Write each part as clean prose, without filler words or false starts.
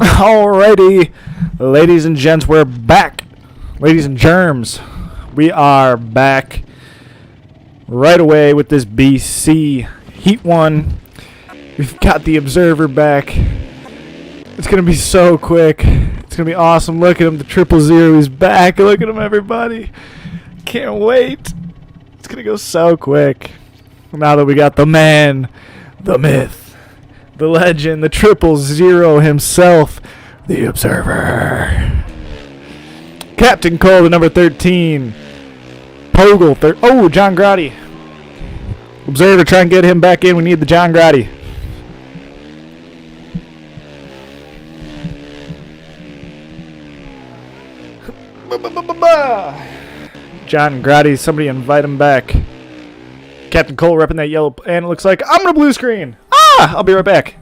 Alrighty, ladies and gents, we're back. Ladies and germs, we are back right away with this BC Heat 1. We've got the Observer back. It's going to be so quick. It's going to be awesome. Look at him, the 000 is back. Look at him, everybody. Can't wait. It's going to go so quick. Now that we got the man, the myth, the legend, the 000 himself, the Observer. Captain Cole, the number 13. Pogel, oh, John Grady. Observer, try and get him back in. We need the John Grady. John Grady, somebody invite him back. Captain Cole repping that yellow, and it looks like I'm gonna blue screen. I'll be right back.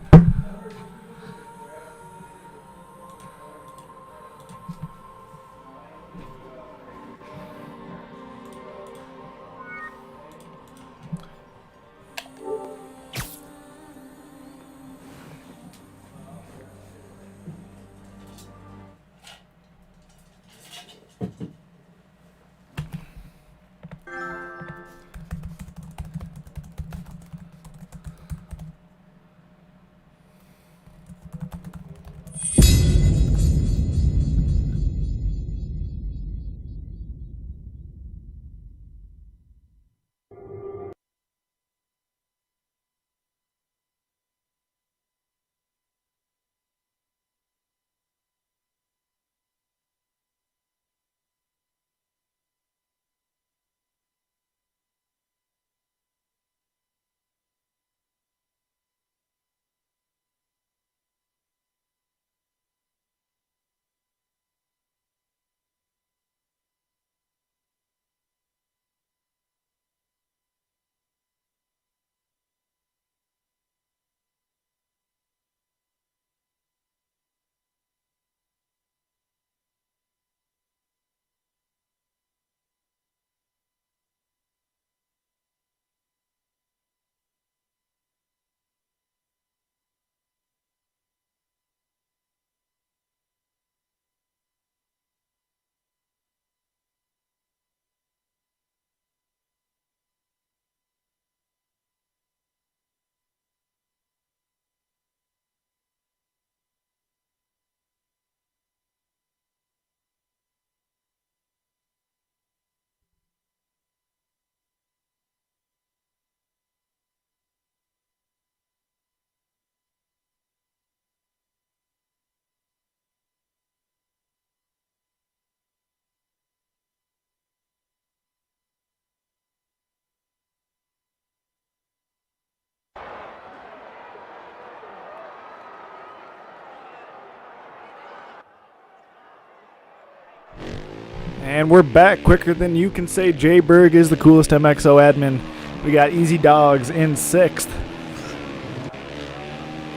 And we're back quicker than you can say Jay Berg is the coolest MXO admin. We got Easy Dogs in 6th.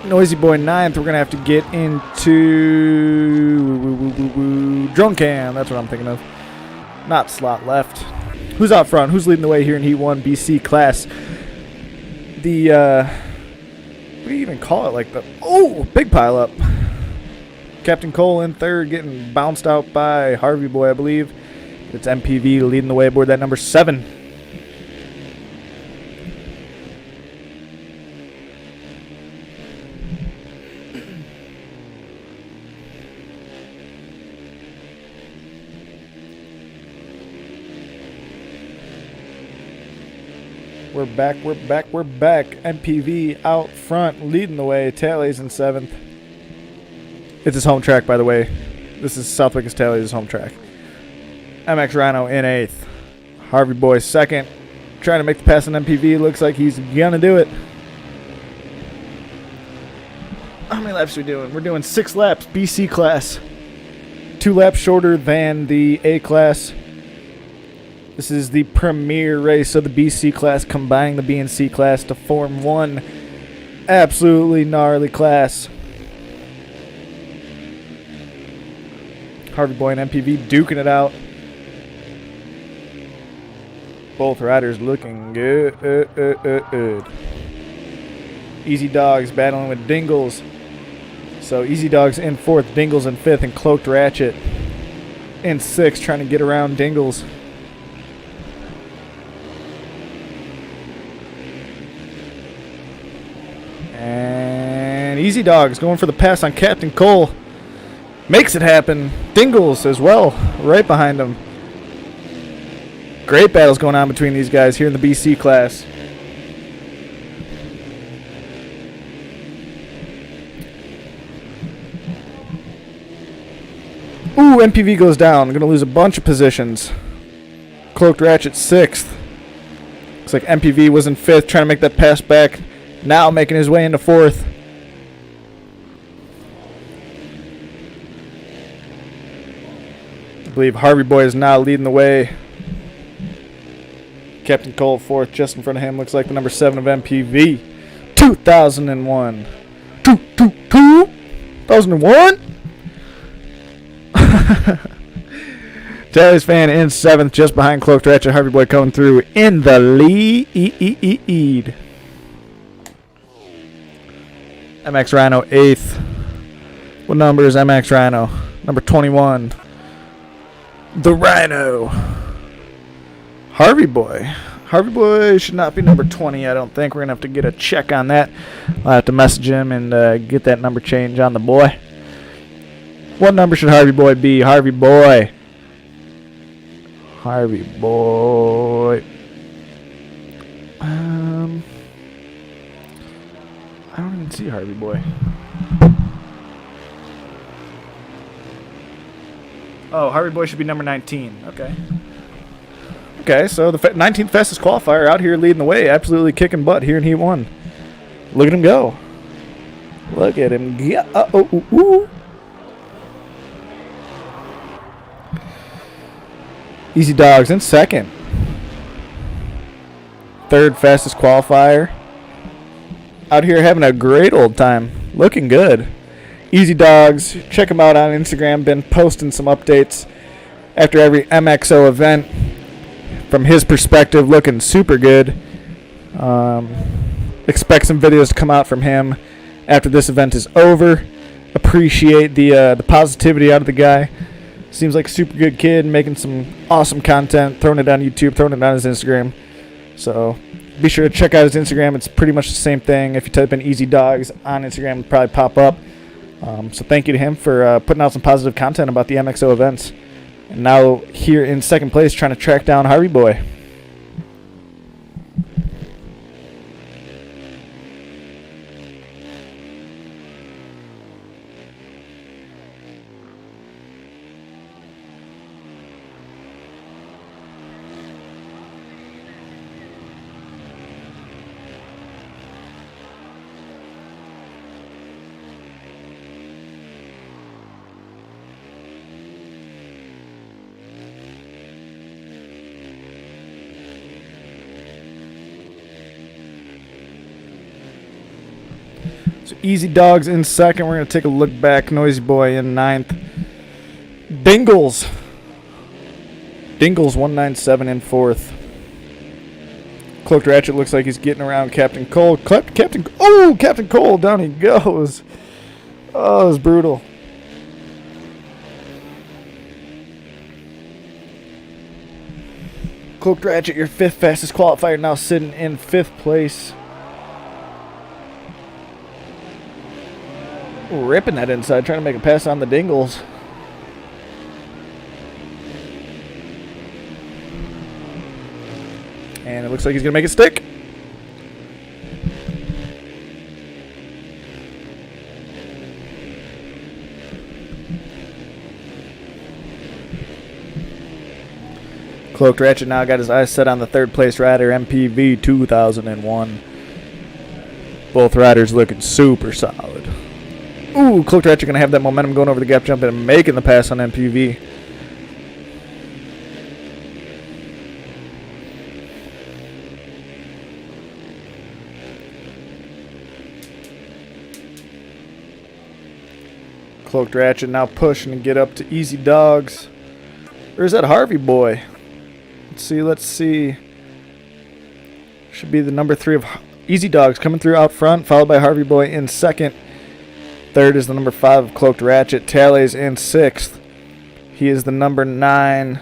Noisy Boy 9th. We're going to have to get into Drone Cam. That's what I'm thinking of. Not Slot Left. Who's out front? Who's leading the way here in Heat 1 BC class? The, what do you even call it? Like the, big pile up. Captain Cole in 3rd, getting bounced out by Harvey Boy, I believe. It's MPV leading the way aboard that number 7. We're back. MPV out front, leading the way. Tally's in 7th. It's his home track, by the way. This is Southwick Tally's home track. MX Rhino in 8th. Harvey Boy 2nd. Trying to make the pass on MPV. Looks like he's gonna do it. How many laps are we doing? We're doing 6 laps. BC class. 2 laps shorter than the A class. This is the premier race of the BC class, combining the B and C class to form one absolutely gnarly class. Harvey Boy and MPV duking it out. Both riders looking good. Easy Dogs battling with Dingles. So Easy Dogs in 4th, Dingles in 5th, and Cloaked Ratchet in 6th, trying to get around Dingles. And Easy Dogs going for the pass on Captain Cole. Makes it happen. Dingles as well, right behind him. Great battles going on between these guys here in the BC class. Ooh, MPV goes down. Going to lose a bunch of positions. Cloaked Ratchet 6th. Looks like MPV was in 5th, trying to make that pass back. Now making his way into 4th. I believe Harvey Boy is now leading the way. Captain Cole 4th, just in front of him. Looks like the number 7 of MPV. 2001. 2001? Tally's fan in 7th, just behind Cloaked Ratchet. Harvey Boy coming through in the lead. MX Rhino 8th. What number is MX Rhino? Number 21. The Rhino. Harvey Boy. Harvey Boy should not be number 20, I don't think. We're going to have to get a check on that. I'll have to message him and get that number change on the boy. What number should Harvey Boy be? Harvey Boy. Harvey Boy. I don't even see Harvey Boy. Oh, Harvey Boy should be number 19. Okay. Okay, so the 19th fastest qualifier out here leading the way. Absolutely kicking butt here in Heat 1. Look at him go. Look at him go. Easy Dogs in 2nd. 3rd fastest qualifier. Out here having a great old time. Looking good. Easy Dogs. Check him out on Instagram. Been posting some updates after every MXO event. From his perspective, looking super good. Expect some videos to come out from him after this event is over. Appreciate the positivity out of the guy. Seems like a super good kid, making some awesome content, throwing it on YouTube, throwing it on his Instagram. So be sure to check out his Instagram. It's pretty much the same thing. If you type in Easy Dogs on Instagram, it'll probably pop up. So thank you to him for putting out some positive content about the MXO events. And now here in 2nd place, trying to track down Harvey Boy. So Easy Dogs in 2nd. We're going to take a look back. Noisy Boy in 9th. Dingles 197 in 4th. Cloaked Ratchet looks like he's getting around Captain Cole. Captain Cole, down he goes. Oh, it was brutal. Cloaked Ratchet, your 5th fastest qualifier, now sitting in 5th place. Ripping that inside, trying to make a pass on the Dingles. And it looks like he's going to make it stick. Cloaked Ratchet now got his eyes set on the 3rd place rider, MPV 2001. Both riders looking super solid. Ooh, Cloaked Ratchet going to have that momentum going over the gap jump and making the pass on MPV. Cloaked Ratchet now pushing to get up to Easy Dogs. Or is that Harvey Boy? Let's see. Should be the number 3 of Easy Dogs coming through out front, followed by Harvey Boy in 2nd. Third is the number 5 Cloaked Ratchet. Tally's in 6th. He is the number 9.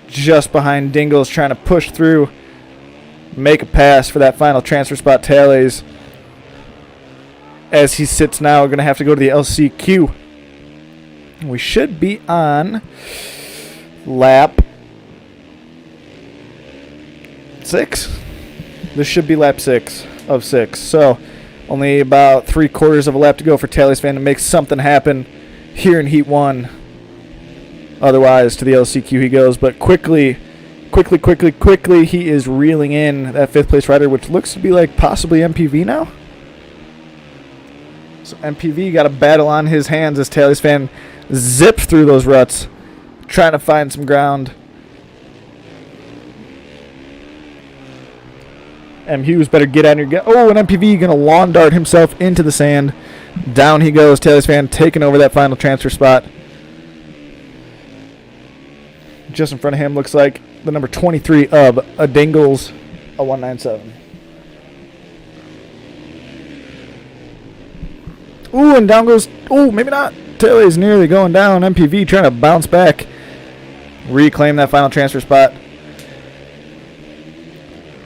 Just behind Dingles, trying to push through. Make a pass for that final transfer spot. Tally's, as he sits now, going to have to go to the LCQ. We should be on lap 6. This should be lap 6 of 6. So only about 3/4 of a lap to go for Tally's fan to make something happen here in Heat 1. Otherwise, to the LCQ he goes. But quickly, he is reeling in that 5th place rider, which looks to be like possibly MPV now. So MPV got a battle on his hands as Tally's fan zips through those ruts, trying to find some ground. M. Hughes better get on your gut. Oh, and MPV going to lawn dart himself into the sand. Down he goes. Tally's fan taking over that final transfer spot. Just in front of him looks like the number 23 of a Dingles, a 197. Ooh, and down goes. Oh, maybe not. Tally's nearly going down. MPV trying to bounce back, reclaim that final transfer spot.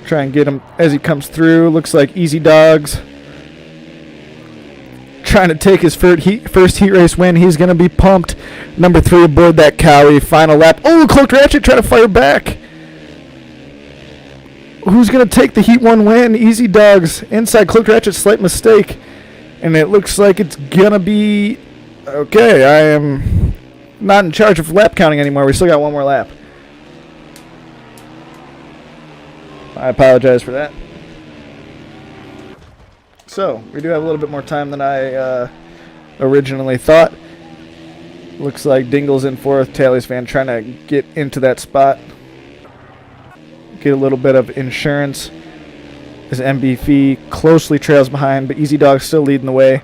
Try and get him as he comes through. Looks like Easy Dogs trying to take his first heat race win. He's going to be pumped. Number 3 aboard that Cowie. Final lap. Oh, Cloaked Ratchet trying to fire back. Who's going to take the Heat 1 win? Easy Dogs. Inside Cloaked Ratchet, slight mistake. And it looks like it's going to be... Okay, I am not in charge of lap counting anymore. We still got one more lap. I apologize for that. So, we do have a little bit more time than I originally thought. Looks like Dingle's in 4th. Tally's fan trying to get into that spot. Get a little bit of insurance. As MBF closely trails behind, but Easy Dog still leading the way.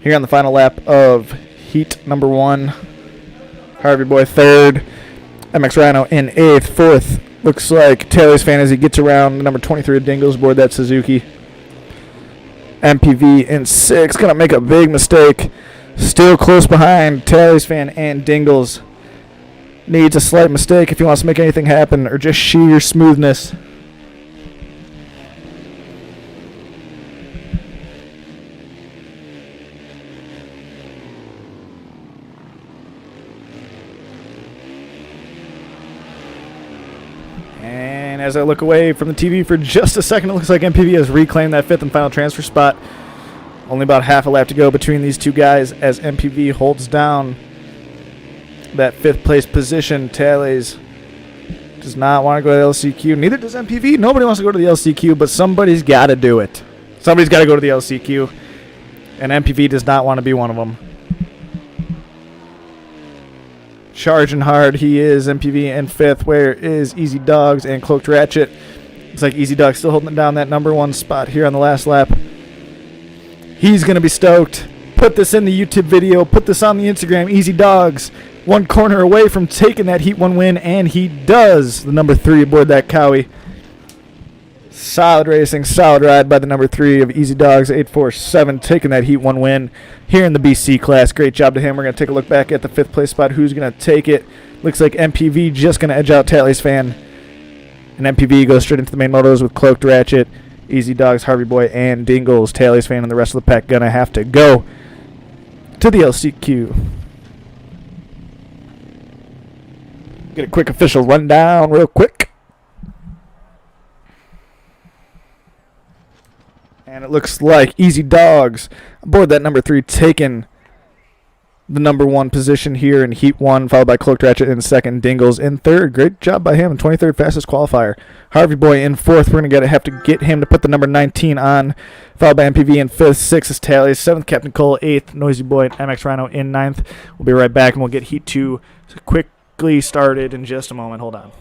Here on the final lap of Heat number 1. Harvey Boy 3rd. MX Rhino in 8th. 4th. Looks like Tally's fan as he gets around. Number 23 of Dingles aboard that Suzuki. MPV in 6th. Going to make a big mistake. Still close behind. Tally's fan and Dingles. Needs a slight mistake if he wants to make anything happen, or just sheer smoothness. And as I look away from the TV for just a second, it looks like MPV has reclaimed that 5th and final transfer spot. Only about half a lap to go between these two guys as MPV holds down that 5th place position. Tally's does not want to go to the LCQ. Neither does MPV. Nobody wants to go to the LCQ, but somebody's got to do it. Somebody's got to go to the LCQ, and MPV does not want to be one of them. Charging hard, he is. MPV in 5th. Where is Easy Dogs and Cloaked Ratchet? Looks like Easy Dogs still holding down that number 1 spot here on the last lap. He's going to be stoked. Put this in the YouTube video. Put this on the Instagram. Easy Dogs, 1 corner away from taking that Heat 1 win, and he does. The number 3 aboard that Cowie. Solid racing, solid ride by the number 3 of Easy Dogs, 847, taking that Heat 1 win here in the BC class. Great job to him. We're going to take a look back at the 5th place spot. Who's going to take it? Looks like MPV just going to edge out Tally's fan. And MPV goes straight into the main motos with Cloaked Ratchet, Easy Dogs, Harvey Boy, and Dingles. Tally's fan and the rest of the pack going to have to go to the LCQ. Get a quick official rundown real quick. And it looks like Easy Dogs aboard that number 3, taking the number 1 position here in Heat 1, followed by Cloaked Ratchet in 2nd, Dingles in 3rd. Great job by him, 23rd fastest qualifier. Harvey Boy in 4th. We're going to have to get him to put the number 19 on, followed by MPV in 5th. 6th is Tally's. 7th, Captain Cole. 8th, Noisy Boy and MX Rhino in 9th. We'll be right back, and we'll get Heat 2 quickly started in just a moment. Hold on.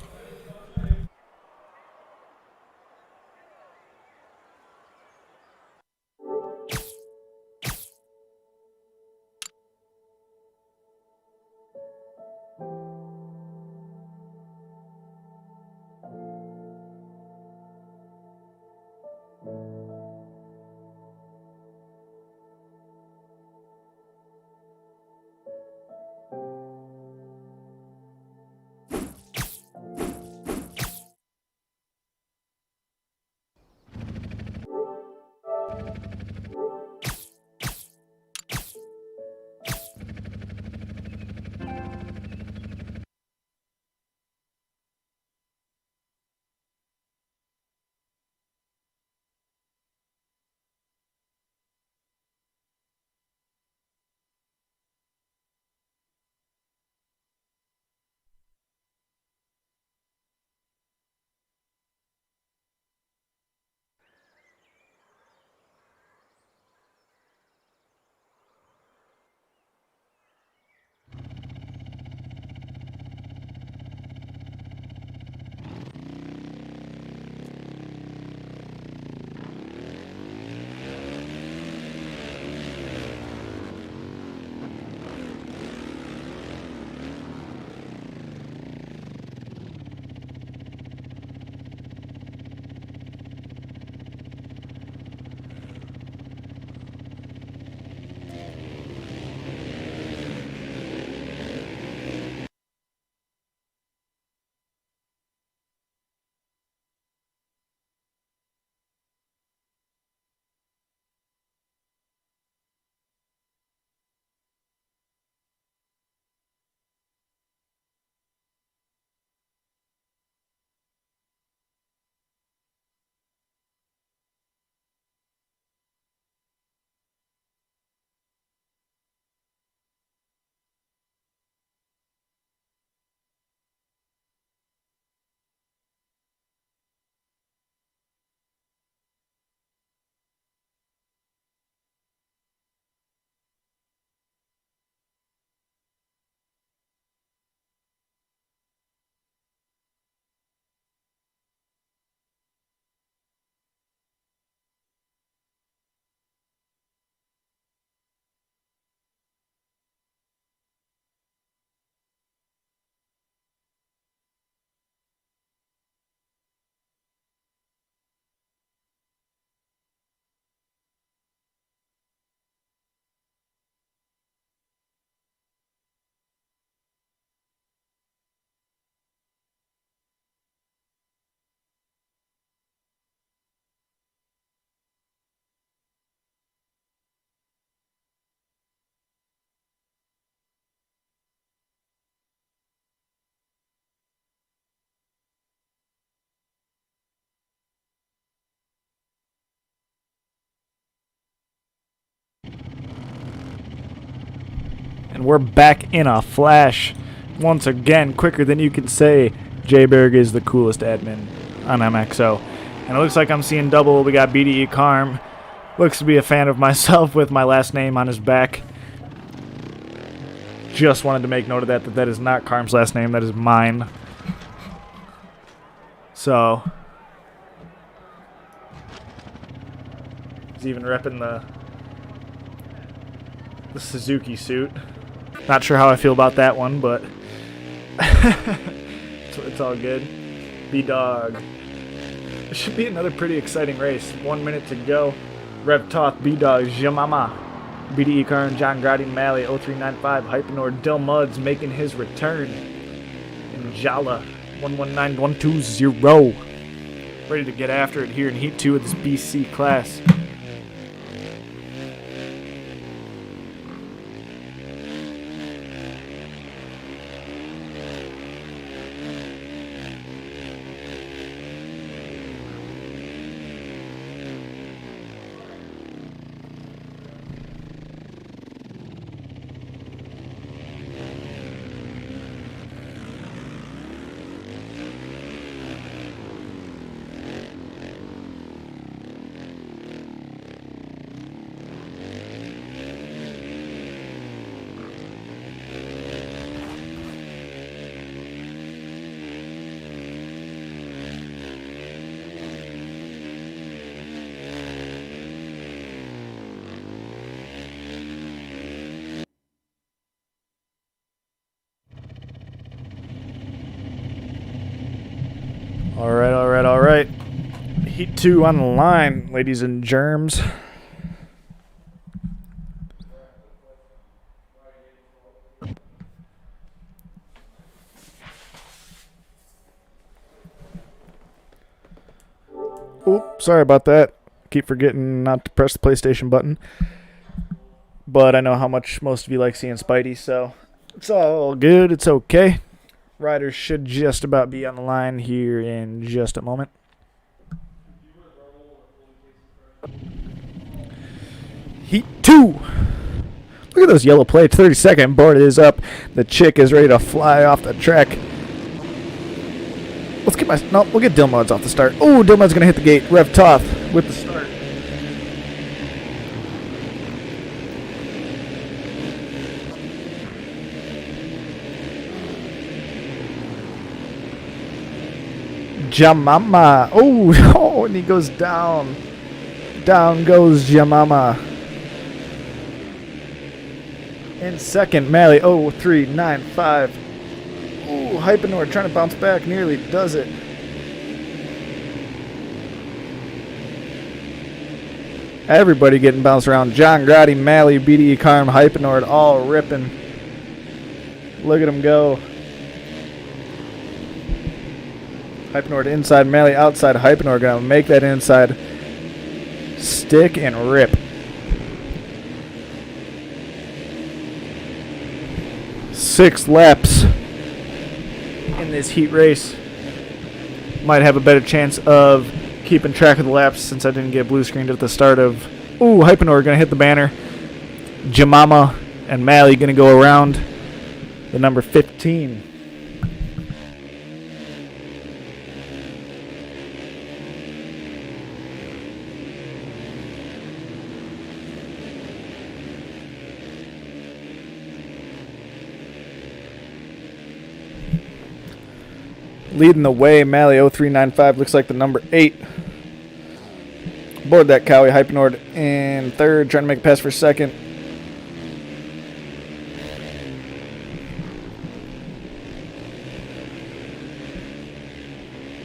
And we're back in a flash. Once again, quicker than you can say, J-Berg is the coolest admin on MXO. And it looks like I'm seeing double. We got BDE Carm. Looks to be a fan of myself with my last name on his back. Just wanted to make note of that is not Carm's last name. That is mine. So, he's even repping the Suzuki suit. Not sure how I feel about that one, but it's all good. B-Dog. It should be another pretty exciting race. 1 minute to go. Rev Toth, B-Dog, Jamama, BDE Karn, John Grady, Malley, 0395, Hypenor, Dill Muds making his return. And Jala, 119120. Ready to get after it here in Heat 2 of this BC class. All right. Heat 2 on the line, ladies and germs. Oop, sorry about that. Keep forgetting not to press the PlayStation button. But I know how much most of you like seeing Spidey, so it's all good. It's okay. Riders should just about be on the line here in just a moment. Heat 2. Look at those yellow plates. 30-second board is up. The chick is ready to fly off the track. Let's get we'll get Dill Muds off the start. Oh, Dill Muds going to hit the gate. Rev Toth with the start. Jamama. Oh, and he goes down. Down goes Jamama. In second, Malley, 0395. Ooh, Hypenor trying to bounce back. Nearly does it. Everybody getting bounced around. John Grady, Malley, BDE Carm, Hypenor all ripping. Look at him go. Hypenor inside, Malley outside. Hypenor going to make that inside stick and rip. Six laps in this heat race. Might have a better chance of keeping track of the laps since I didn't get blue screened at the start of. Ooh, Hypenor going to hit the banner. Jamama and Malley going to go around the number 15. Leading the way, Malley 0395 looks like the number 8. Board that Cowie. Hypenord in third, trying to make a pass for second.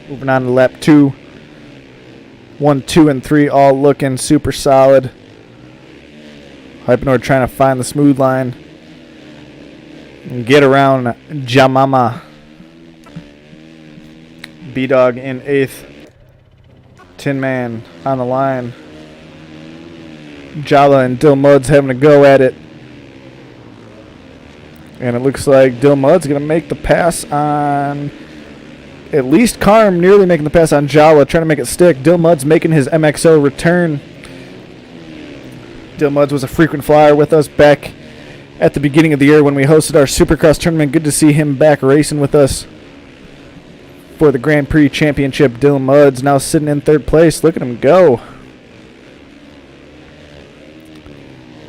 Moving on to lap 2. 1, 2, and 3 all looking super solid. Hypenord trying to find the smooth line and get around Jamama. B-Dog in 8th. Tin Man on the line. Jala and Dill Muds having a go at it. And it looks like Dill Mud's going to make the pass on at least Carm, nearly making the pass on Jala, trying to make it stick. Dill Mud's making his MXO return. Dill Muds was a frequent flyer with us back at the beginning of the year when we hosted our Supercross tournament. Good to see him back racing with us for the Grand Prix Championship. Dylan Mudd's now sitting in third place. Look at him go.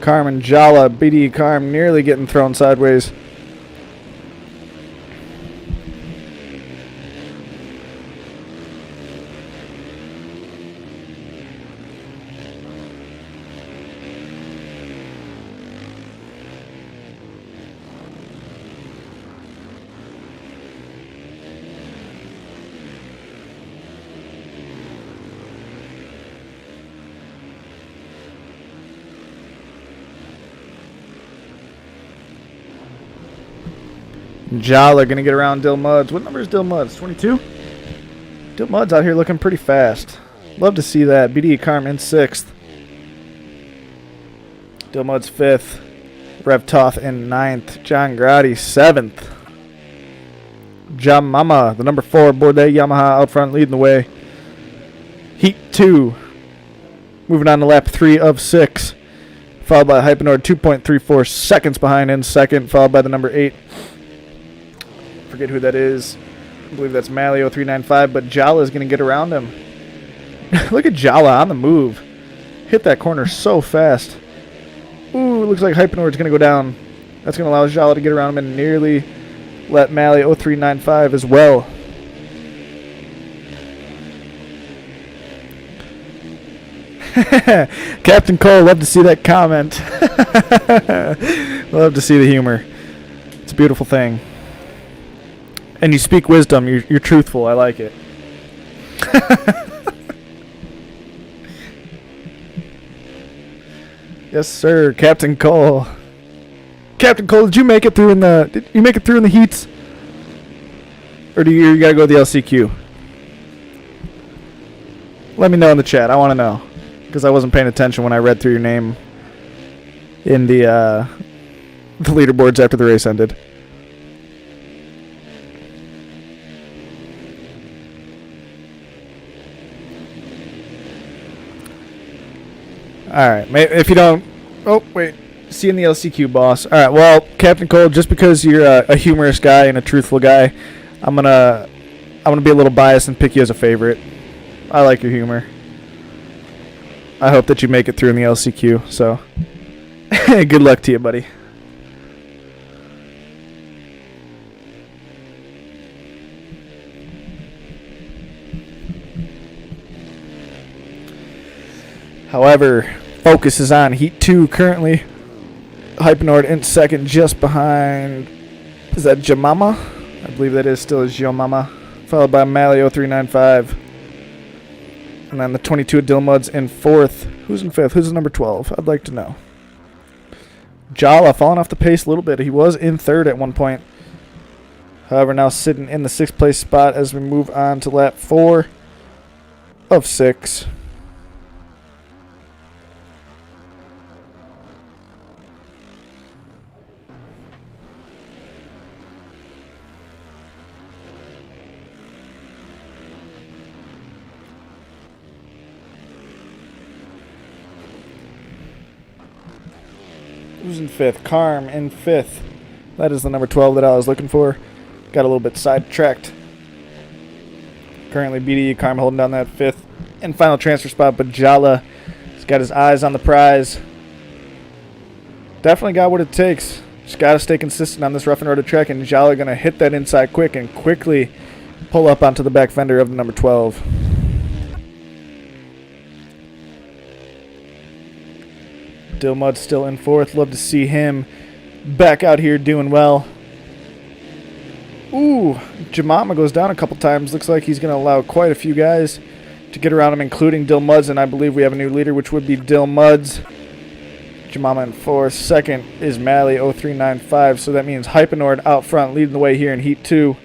Carmen Jala, BD Carm nearly getting thrown sideways. Jala going to get around Dill Mudds. What number is Dill Mudds? 22? Dill Mudds out here looking pretty fast. Love to see that. BD Carm in 6th. Dill Mudds 5th. Rev Toth in 9th. John Grady 7th. Jamama, the number 4 aboard that Yamaha out front leading the way. Heat 2. Moving on to lap 3 of 6. Followed by Hypenord 2.34 seconds behind in 2nd. Followed by the number 8. Forget who that is. I believe that's Malio 395, but Jala is going to get around him. Look at Jala on the move. Hit that corner so fast. Ooh, looks like Hypenord's going to go down. That's going to allow Jala to get around him and nearly let Malio 395 as well. Captain Cole, love to see that comment. Love to see the humor. It's a beautiful thing. And you speak wisdom. You're truthful. I like it. Yes, sir, Captain Cole. Captain Cole, did you make it through in the heats? Or do you gotta go with the LCQ? Let me know in the chat. I want to know, because I wasn't paying attention when I read through your name in the leaderboards after the race ended. Alright, if you don't... Oh, wait. See you in the LCQ, boss. Alright, well, Captain Cole, just because you're a humorous guy and a truthful guy, I'm gonna be a little biased and pick you as a favorite. I like your humor. I hope that you make it through in the LCQ, so... Good luck to you, buddy. However, focus is on Heat 2 currently. Hypenord in 2nd, just behind... Is that Jamama? I believe that is still Jamama. Followed by Malio 395. And then the 22 of Dilmuds in 4th. Who's in 5th? Who's in number 12? I'd like to know. Jala falling off the pace a little bit. He was in 3rd at one point. However, now sitting in the 6th place spot as we move on to lap 4 of 6. Who's in 5th? Carm in 5th. That is the number 12 that I was looking for. Got a little bit sidetracked. Currently BD Carm holding down that 5th and final transfer spot, but Jala has got his eyes on the prize. Definitely got what it takes. Just got to stay consistent on this rough and road track, and Jala going to hit that inside quick and quickly pull up onto the back fender of the number 12. Dilmud still in 4th. Love to see him back out here doing well. Ooh, Jamama goes down a couple times. Looks like he's going to allow quite a few guys to get around him, including Dilmuds, and I believe we have a new leader, which would be Dilmuds. Jamama in 4th. 2nd is Mally 0395, so that means Hypenord out front leading the way here in Heat 2.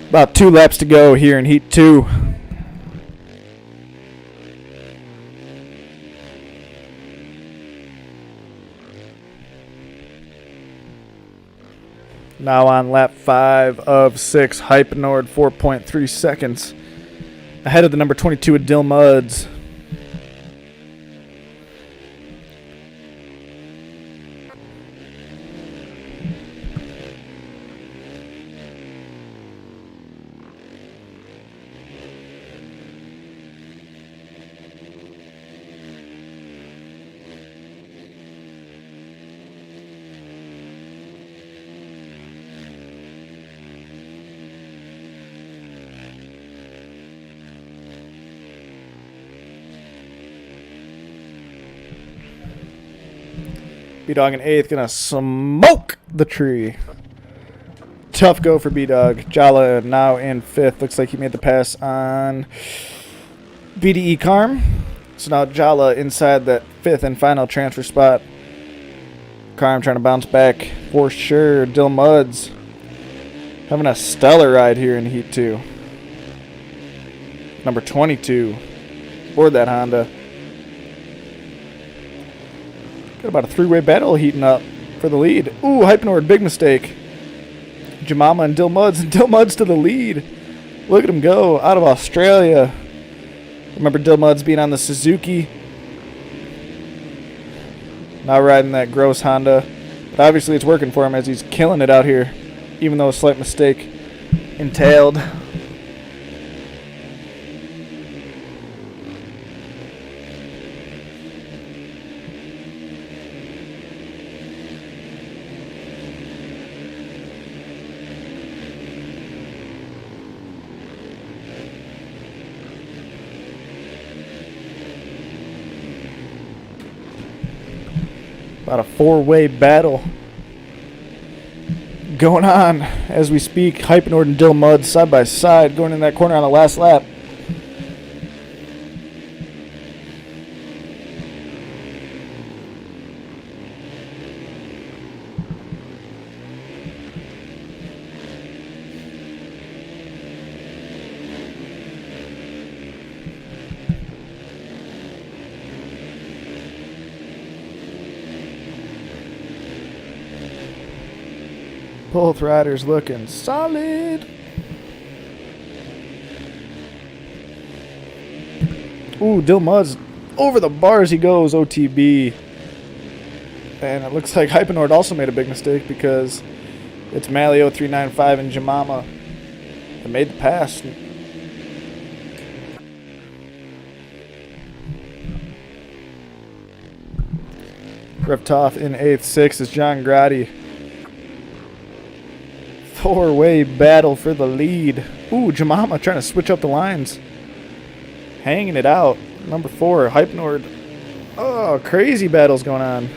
About 2 laps to go here in Heat 2. Now on lap 5 of 6, Hypnord 4.3 seconds ahead of the number 22 of Dill Muds. B-Dog in 8th, gonna smoke the tree. Tough go for B-Dog. Jala now in 5th. Looks like he made the pass on BDE Carm. So now Jala inside that 5th and final transfer spot. Carm trying to bounce back for sure. Dill Muds having a stellar ride here in Heat 2. Number 22 aboard that Honda. Got about a 3-way battle heating up for the lead. Ooh, Hypnord, big mistake. Jamama and Dill Muds to the lead. Look at him go out of Australia. Remember Dill Muds being on the Suzuki. Now riding that gross Honda. But obviously it's working for him as he's killing it out here, even though a slight mistake entailed. About a 4-way battle going on as we speak. Hypnord and Dill Muds side by side going in that corner on the last lap. Both riders looking solid. Ooh, Dill Muds over the bars he goes, OTB. And it looks like Hypnord also made a big mistake because it's Malio 395 and Jamama that made the pass. Reptoff in 8th, 6th is John Grady. 4-way battle for the lead. Ooh, Jamama trying to switch up the lines. Hanging it out. Number 4, Hypnord. Oh, crazy battles going on.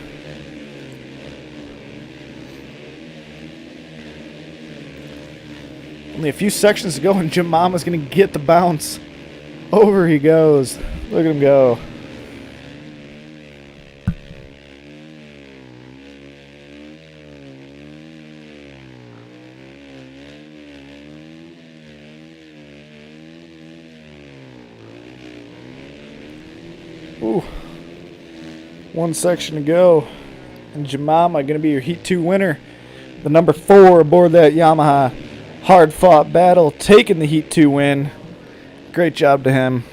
Only a few sections to go and Jamama's going to get the bounce. Over he goes. Look at him go. Ooh, 1 section to go. And Jamama going to be your Heat 2 winner. The number 4 aboard that Yamaha. Hard fought battle, taking the Heat 2 win. Great job to him.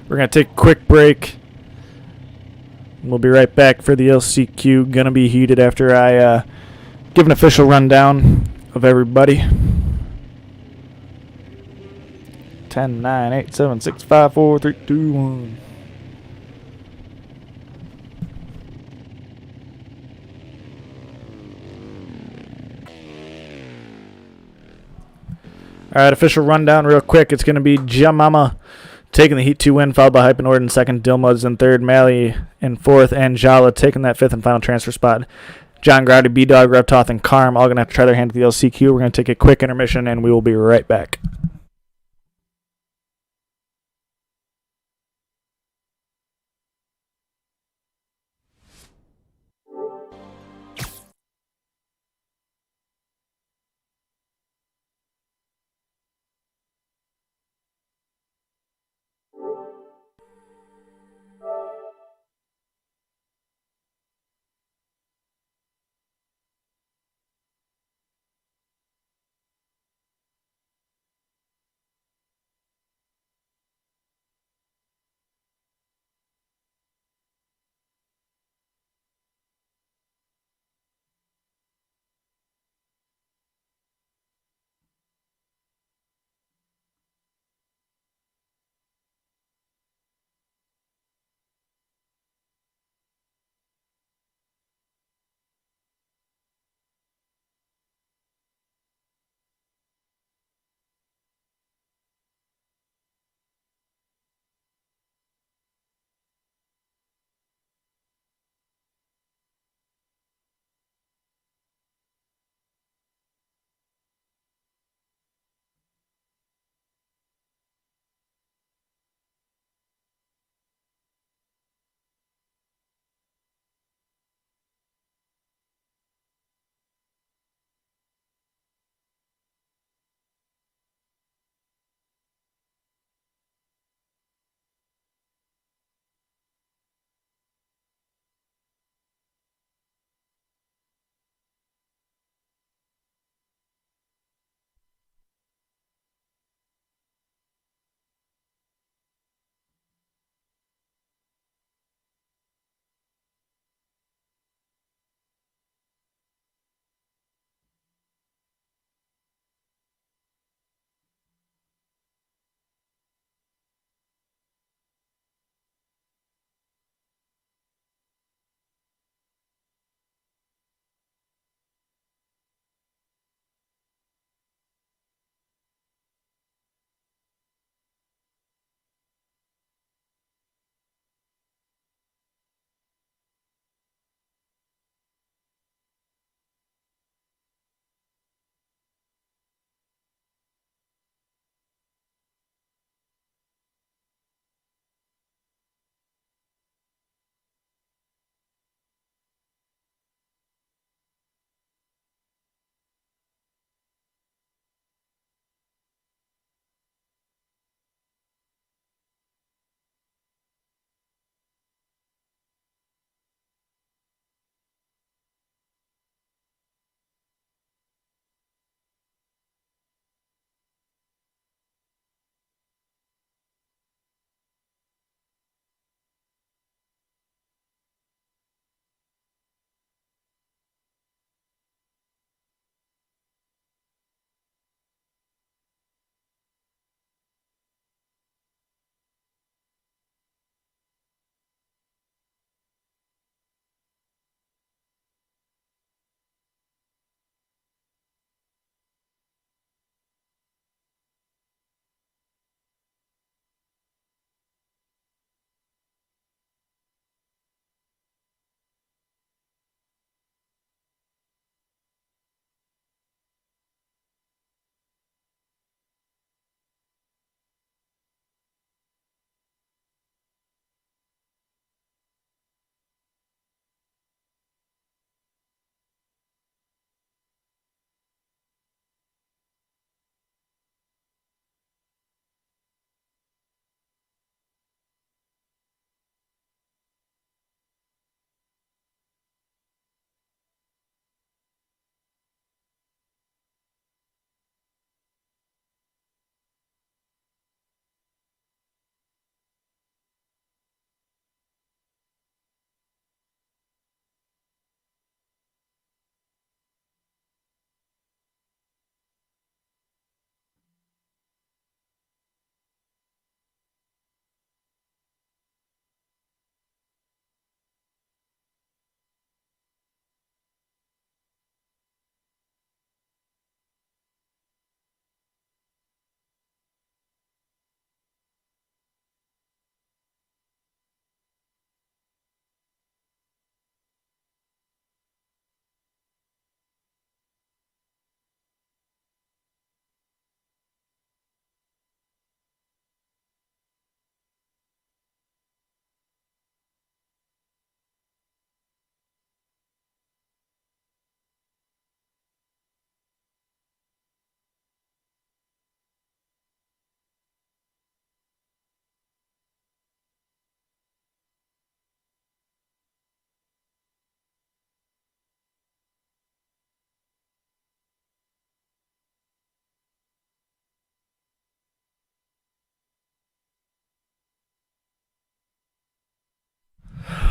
We're going to take a quick break. We'll be right back for the LCQ. Going to be heated after I give an official rundown of everybody. 10, 9, 8, 7, 6, 5, 4, 3, 2, 1. All right, official rundown real quick. It's going to be Jamama taking the Heat 2 win, followed by Hypnord in 2nd, Dill Muds in 3rd, Mally in 4th, and Jala taking that 5th and final transfer spot. John Grady, B-Dog, Reptoff, and Carm all going to have to try their hand at the LCQ. We're going to take a quick intermission, and we will be right back.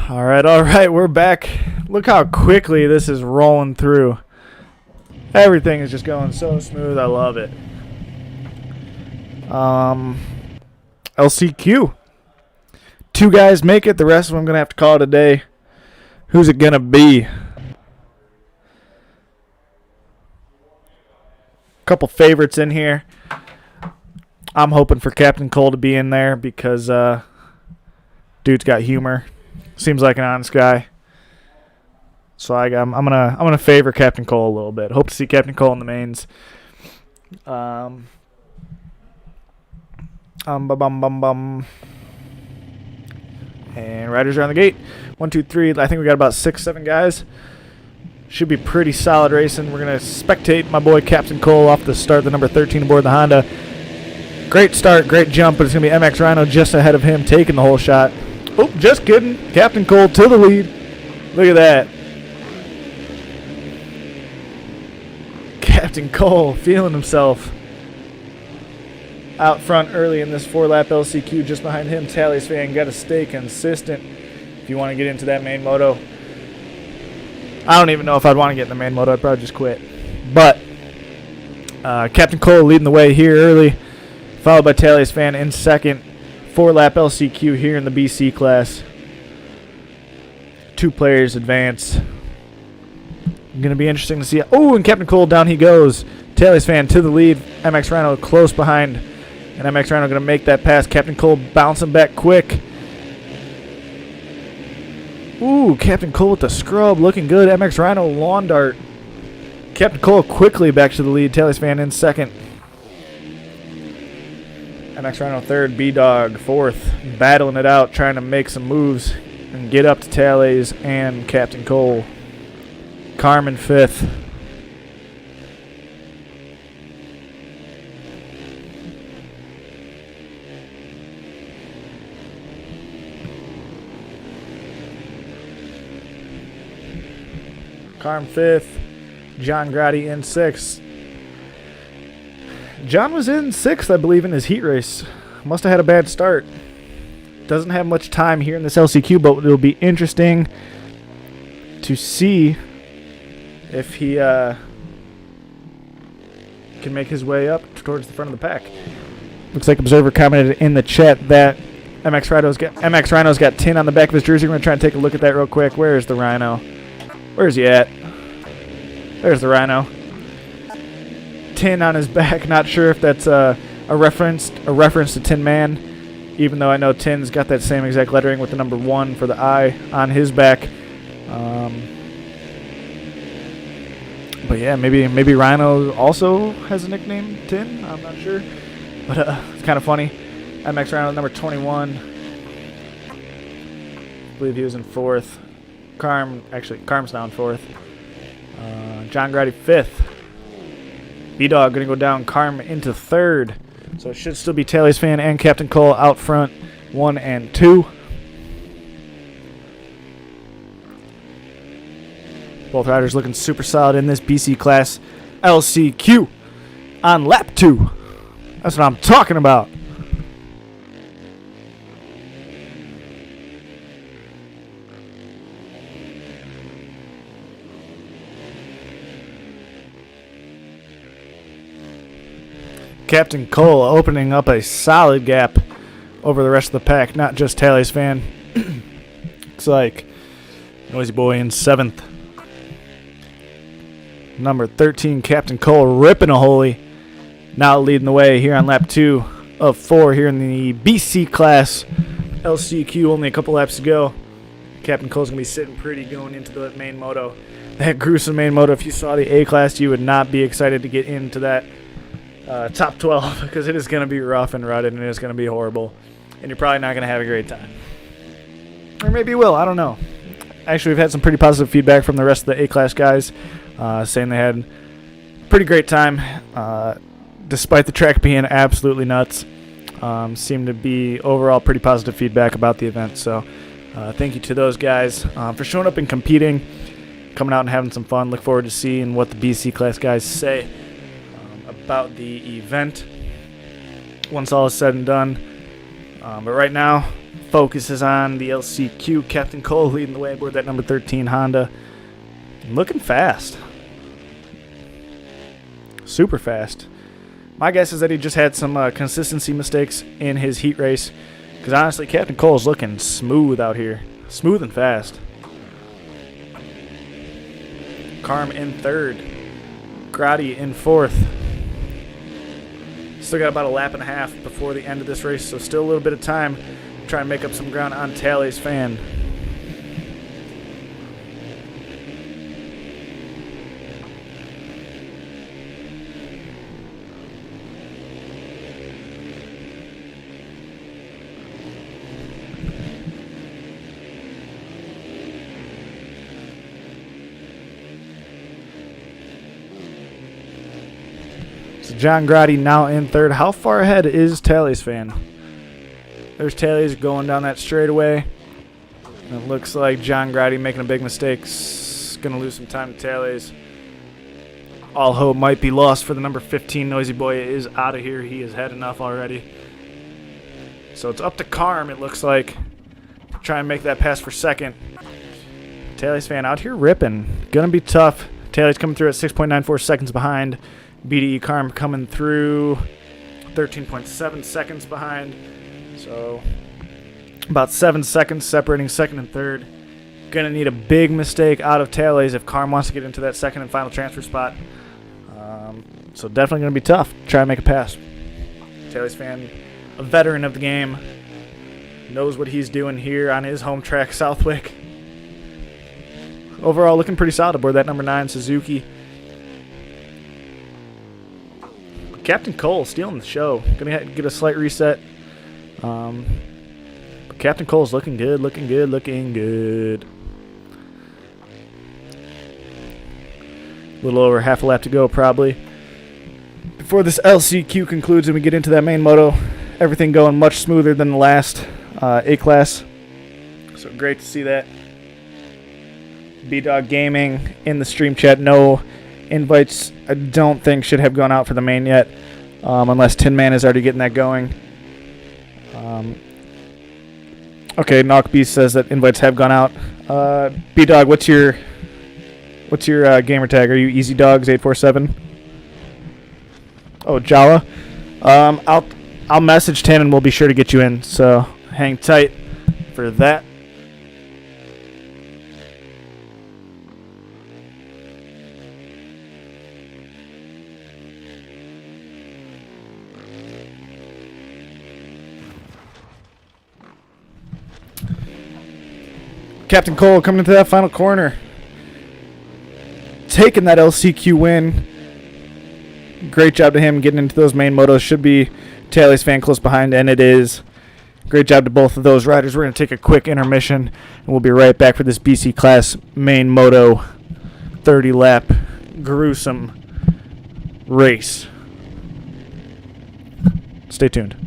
All right, we're back. Look how quickly this is rolling through. Everything is just going so smooth. I love it. LCQ. 2 guys make it. The rest of them I'm going to have to call today. Who's it going to be? Couple favorites in here. I'm hoping for Captain Cole to be in there because dude's got humor. Seems like an honest guy. So I'm gonna favor Captain Cole a little bit. Hope to see Captain Cole in the mains. And riders are on the gate. 1, 2, 3. I think we got about 6, 7 guys. Should be pretty solid racing. We're gonna spectate my boy Captain Cole off the start, the number 13 aboard the Honda. Great start, great jump, but it's gonna be MX Rhino just ahead of him, taking the whole shot. Oh, just kidding. Captain Cole to the lead. Look at that. Captain Cole feeling himself out front early in this 4-lap LCQ. Just behind him, Tally's fan. Got to stay consistent if you want to get into that main moto. I don't even know if I'd want to get in the main moto. I'd probably just quit. But Captain Cole leading the way here early, followed by Tally's fan in second. 4-lap LCQ here in the BC class. 2 players advance. Going to be interesting to see. Oh, and Captain Cole, down he goes. Tally's fan to the lead. MX Rhino close behind. And MX Rhino going to make that pass. Captain Cole bouncing back quick. Ooh, Captain Cole with the scrub. Looking good. MX Rhino lawn dart. Captain Cole quickly back to the lead. Tally's fan in second. MX Rhino third. B-Dog fourth. Battling it out. Trying to make some moves. And get up to Tally's and Captain Cole. Carmen fifth. Carm fifth. John Grady in sixth. John was in sixth, I believe, in his heat race. Must have had a bad start. Doesn't have much time here in this LCQ, but it'll be interesting to see if he can make his way up towards the front of the pack. Looks like Observer commented in the chat that MX Rhino's got tin on the back of his jersey. We're going to try and take a look at that real quick. Where is the Rhino? Where's he at? There's the Rhino. Tin on his back. Not sure if that's a reference to Tin Man, even though I know Tin's got that same exact lettering with the number 1 for the I on his back. But yeah, maybe Rhino also has a nickname, Tin. I'm not sure, but it's kind of funny. MX Rhino number 21. I believe he was in 4th. Carm's now in 4th. John Grady 5th. B-Dog going to go down. Carm into 3rd. So it should still be Tally's fan and Captain Cole out front, 1 and 2. Both riders looking super solid in this BC class LCQ on lap 2. That's what I'm talking about. Captain Cole opening up a solid gap over the rest of the pack, not just Tally's fan. Looks like Noisy Boy in 7th. Number 13, Captain Cole ripping a holy. Now leading the way here on lap 2 of 4 here in the BC class LCQ. Only a couple laps to go. Captain Cole's going to be sitting pretty going into the main moto. That gruesome main moto, if you saw the A class, you would not be excited to get into that top 12 because it is going to be rough and rutted and it is going to be horrible. And you're probably not going to have a great time. Or maybe you will. I don't know. Actually, we've had some pretty positive feedback from the rest of the A-class guys saying they had a pretty great time despite the track being absolutely nuts. Seemed to be overall pretty positive feedback about the event. So thank you to those guys for showing up and competing, coming out and having some fun. Look forward to seeing what the BC class guys say about the event once all is said and done. But right now, focus is on the LCQ. Captain Cole leading the way aboard that number 13 Honda. Looking fast. Super fast. My guess is that he just had some consistency mistakes in his heat race. Because honestly, Captain Cole's looking smooth out here. Smooth and fast. Carm in third. Grotti in fourth. Still got about a lap and a half before the end of this race, so still a little bit of time to try and make up some ground on Talley's fan. So John Grotti now in third. How far ahead is Talley's fan? There's Talley's going down that straightaway. It looks like John Grotti making a big mistake. Going to lose some time to Talley's. All hope might be lost for the number 15 Noisy Boy. Is out of here. He has had enough already. So it's up to Carm, it looks like. Try and make that pass for second. Talley's fan out here ripping. Going to be tough. Talley's coming through at 6.94 seconds behind. BDE Carm coming through 13.7 seconds behind. So about 7 seconds separating second and third. Going to need a big mistake out of Talley's if Carm wants to get into that second and final transfer spot. So definitely going to be tough. Try and make a pass. Talley's fan, a veteran of the game, knows what he's doing here on his home track, Southwick. Overall, looking pretty solid aboard that number 9 Suzuki. Captain Cole stealing the show. Gonna get a slight reset. But Captain Cole's looking good, looking good, looking good. A little over half a lap to go, probably. Before this LCQ concludes and we get into that main moto, everything going much smoother than the last A-Class. So great to see that. B-Dog Gaming in the stream chat. No invites, I don't think, should have gone out for the main yet, unless Tin Man is already getting that going. Okay, Knock Beast says that invites have gone out. B-Dog, what's your gamer tag? Are you Easy Dogs 847? Oh, Jala. I'll message Tin and we'll be sure to get you in. So hang tight for that. Captain Cole coming into that final corner. Taking that LCQ win. Great job to him getting into those main motos. Should be Talley's fan close behind, and it is. Great job to both of those riders. We're going to take a quick intermission, and we'll be right back for this BC Class main moto 30-lap gruesome race. Stay tuned.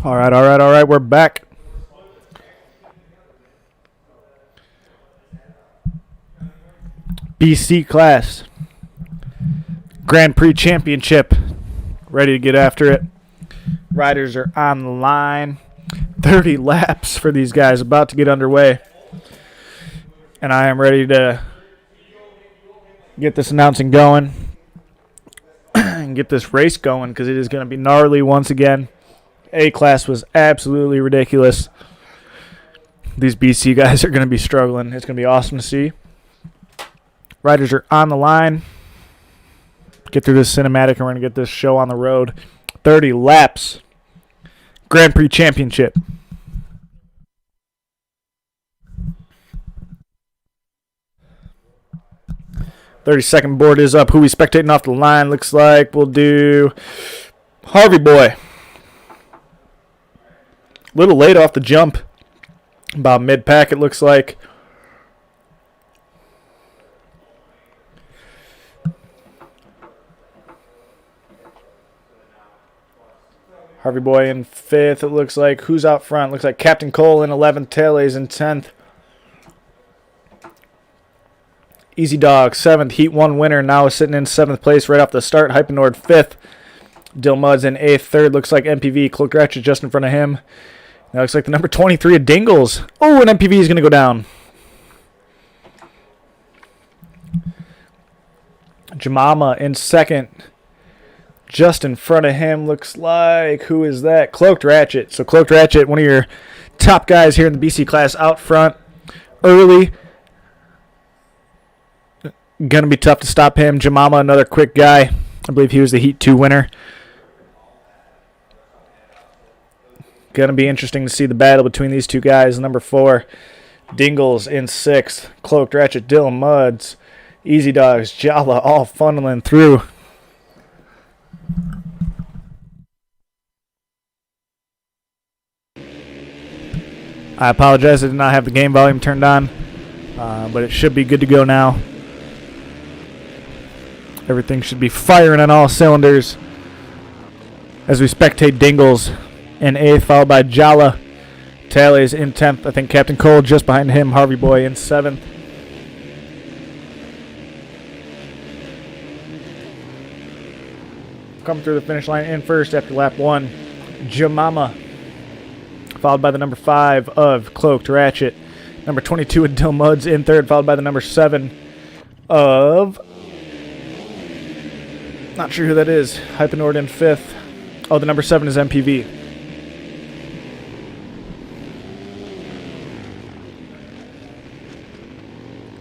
All right. We're back. BC class. Grand Prix Championship. Ready to get after it. Riders are on the line. 30 laps for these guys, about to get underway. And I am ready to get this announcing going and get this race going because it is going to be gnarly once again. A-class was absolutely ridiculous. These BC guys are going to be struggling. It's going to be awesome to see. Riders are on the line. Get through this cinematic and we're going to get this show on the road. 30 laps. Grand Prix Championship. .30-second board is up. Who we spectating off the line looks like we'll do Harvey Boy. Little late off the jump. About mid-pack it looks like. Harvey Boy in 5th, it looks like. Who's out front? Looks like Captain Cole in 11th. Tayles in 10th. Easy Dog, 7th. Heat 1 winner. Now is sitting in 7th place right off the start. Hypenord, 5th. Dill Muds in 8th. 3rd looks like MPV. Cloak Ratchet just in front of him. That looks like the number 23 of Dingles. Oh, and MPV is going to go down. Jamama in 2nd. Just in front of him looks like, who is that? Cloaked Ratchet. So Cloaked Ratchet, one of your top guys here in the BC class out front. Early. Going to be tough to stop him. Jamama, another quick guy. I believe he was the Heat 2 winner. Going to be interesting to see the battle between these two guys. Number 4, Dingles in 6th. Cloaked Ratchet, Dill Muds, Easy Dogs, Jala, all funneling through. I apologize, I did not have the game volume turned on, but it should be good to go now. Everything should be firing on all cylinders as we spectate Dingles in 8th, followed by Jala. Tayles in 10th. I think Captain Cole just behind him. Harvey Boy in 7th. Come through the finish line in first after lap 1. Jamama, followed by the number 5 of Cloaked Ratchet. Number 22 of Dill Muds in 3rd, followed by the number 7 of... Not sure who that is. Hypenord in 5th. Oh, the number 7 is MPV.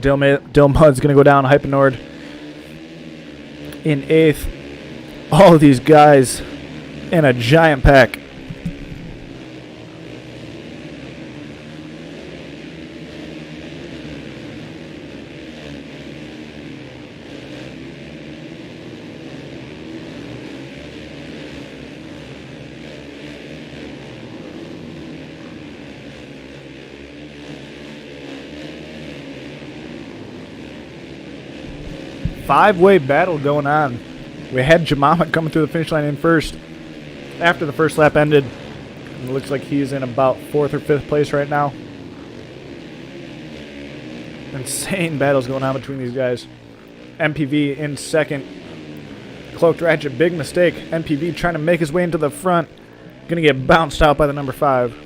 Dill Mud's going to go down. Hypenord in 8th. All of these guys in a giant pack. Five-way battle going on. We had Jamama coming through the finish line in first after the first lap ended. It looks like he's in about 4th or 5th place right now. Insane battles going on between these guys. MPV in 2nd. Cloaked Ratchet, big mistake. MPV trying to make his way into the front. Going to get bounced out by the number 5.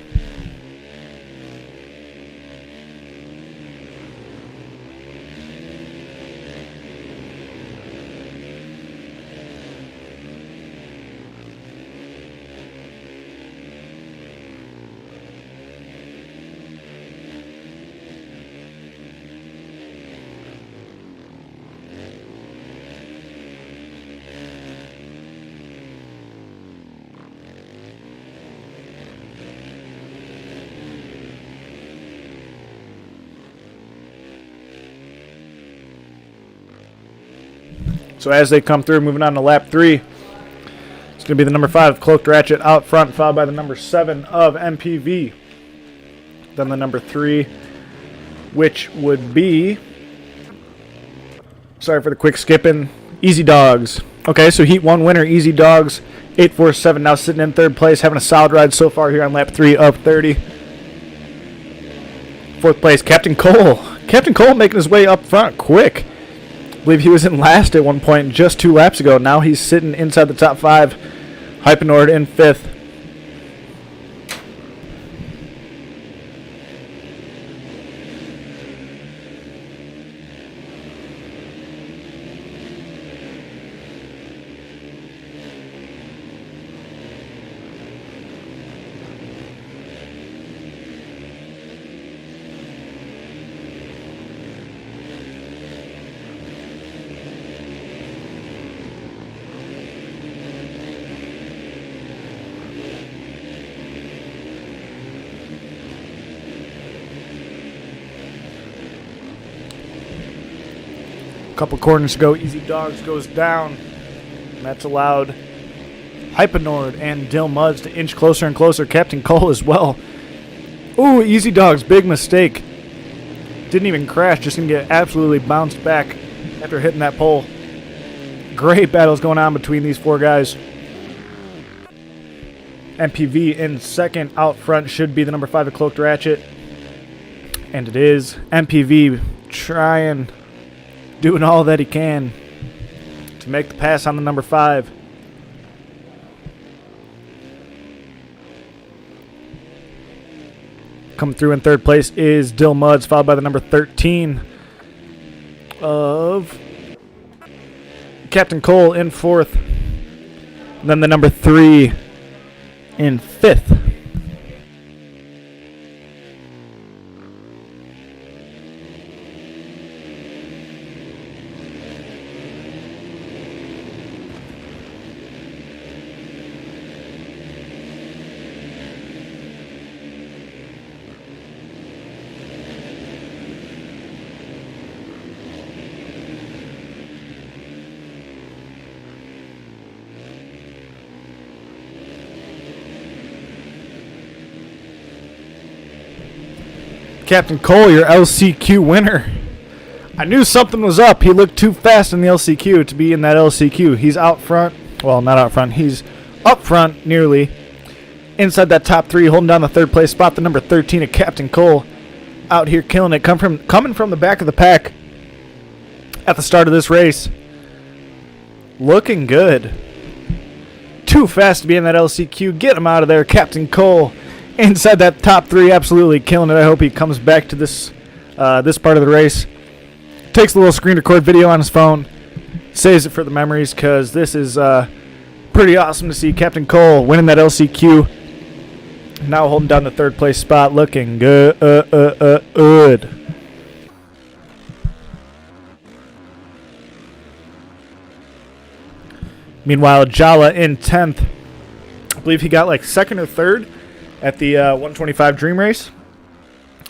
So as they come through, moving on to lap 3, it's going to be the number 5, Cloaked Ratchet, out front, followed by the number 7 of MPV. Then the number 3, which would be, sorry for the quick skipping, Easy Dogs. Okay, so Heat 1 winner, Easy Dogs, 847, now sitting in third place, having a solid ride so far here on lap 3 of 30. Fourth place, Captain Cole. Captain Cole making his way up front quick. I believe he was in last at one point just 2 laps ago. Now he's sitting inside the top 5. Hypenord in 5th. Couple corners to go. Easy Dogs goes down. And that's allowed Hypenord and Dill Muds to inch closer and closer. Captain Cole as well. Ooh, Easy Dogs, big mistake. Didn't even crash, just gonna get absolutely bounced back after hitting that pole. Great battles going on between these 4 guys. MPV in second. Out front should be the number 5, the Cloaked Ratchet. And it is. MPV trying, doing all that he can to make the pass on the number 5. Coming through in third place is Dill Muds, followed by the number 13 of Captain Cole in 4th. And then the number 3 in 5th. Captain Cole, your LCQ winner. I knew something was up. He looked too fast in the LCQ to be in that LCQ. He's out front. Well, not out front. He's up front nearly. Inside that top 3, holding down the third place spot. The number 13 of Captain Cole out here killing it. Coming from the back of the pack at the start of this race. Looking good. Too fast to be in that LCQ. Get him out of there, Captain Cole. Inside that top 3, absolutely killing it. I hope he comes back to this this part of the race. Takes a little screen record video on his phone. Saves it for the memories, because this is pretty awesome to see Captain Cole winning that LCQ. Now holding down the third place spot. Looking good. Meanwhile, Jala in 10th. I believe he got like 2nd or 3rd at the 125 Dream Race.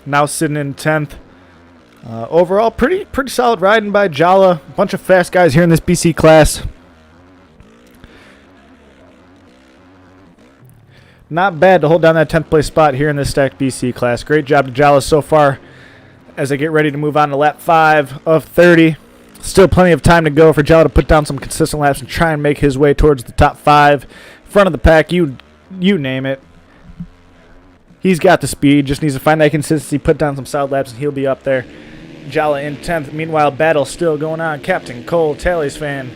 Now sitting in 10th. Overall, pretty solid riding by Jala. A bunch of fast guys here in this BC class. Not bad to hold down that 10th place spot here in this stacked BC class. Great job to Jala so far as I get ready to move on to lap 5 of 30. Still plenty of time to go for Jala to put down some consistent laps and try and make his way towards the top 5. Front of the pack, you name it. He's got the speed, just needs to find that consistency, put down some solid laps, and he'll be up there. Jala in 10th. Meanwhile, battle still going on. Captain Cole, Tally's fan,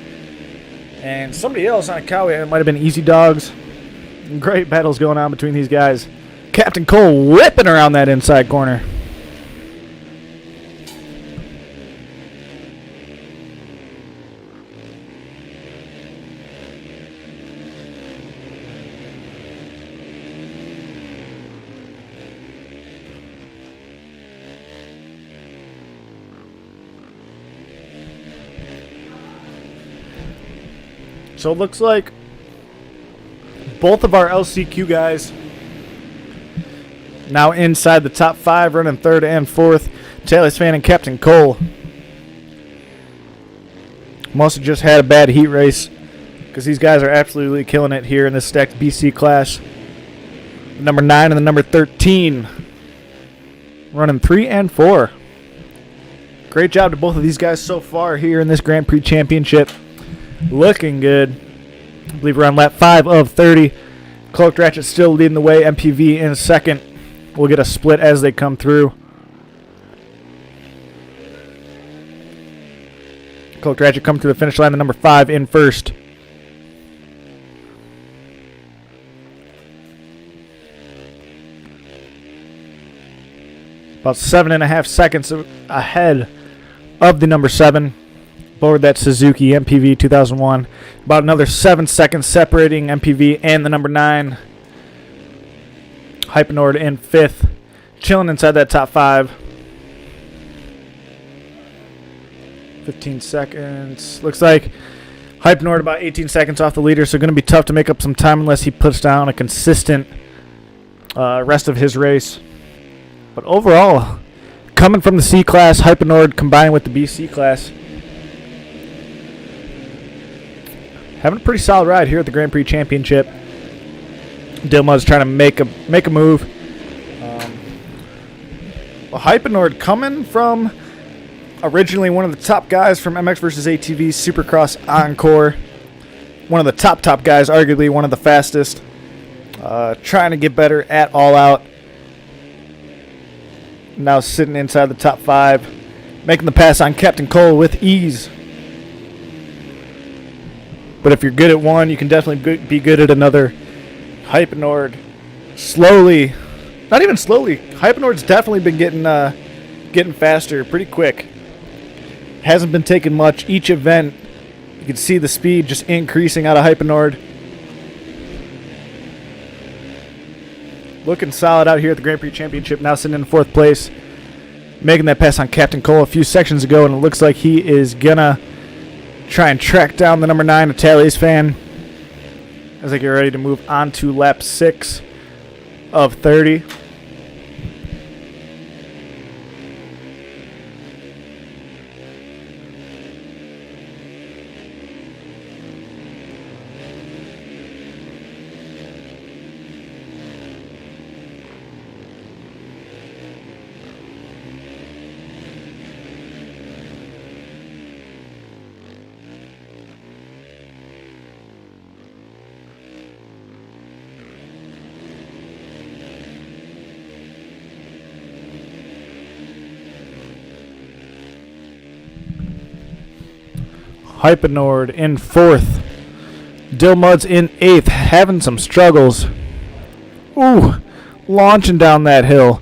and somebody else on a Cowie. It might have been Easy Dogs. Great battles going on between these guys. Captain Cole whipping around that inside corner. So it looks like both of our LCQ guys now inside the top 5, running 3rd and 4th. Taylor's fan and Captain Cole. Must have just had a bad heat race, because these guys are absolutely killing it here in this stacked BC class. Number 9 and the number 13 running 3 and 4. Great job to both of these guys so far here in this Grand Prix Championship. looking good. I believe we're on lap 5 of 30. Cloaked Ratchet still leading the way. MPV in second. We'll get a split as they come through. Cloaked Ratchet come through the finish line. The number 5 in first. About 7.5 seconds ahead of the number 7. Aboard that Suzuki MPV 2001. About another 7 seconds separating MPV and the number 9. Hypernord in 5th. Chilling inside that top 5. 15 seconds. Looks like Hypernord about 18 seconds off the leader, so going to be tough to make up some time unless he puts down a consistent rest of his race. But overall, coming from the C class, Hypernord combining with the BC class, having a pretty solid ride here at the Grand Prix Championship. Dilma's trying to make a move. Hypernord coming from originally one of the top guys from MXvsATV Supercross Encore. One of the top guys, arguably one of the fastest. Trying to get better at All Out. Now sitting inside the top 5. Making the pass on Captain Cole with ease. But if you're good at one, you can definitely be good at another. Hypernord slowly, not even slowly, Hypernord's definitely been getting faster pretty quick. Hasn't been taking much. Each event, you can see the speed just increasing out of Hypernord. Looking solid out here at the Grand Prix Championship, now sitting in 4th place. Making that pass on Captain Cole a few sections ago, and it looks like he is gonna try and track down the number 9, Itali's fan, as they get ready to move on to lap 6 of 30. Hypernord in 4th. Dilmud's in 8th, having some struggles. Ooh, launching down that hill.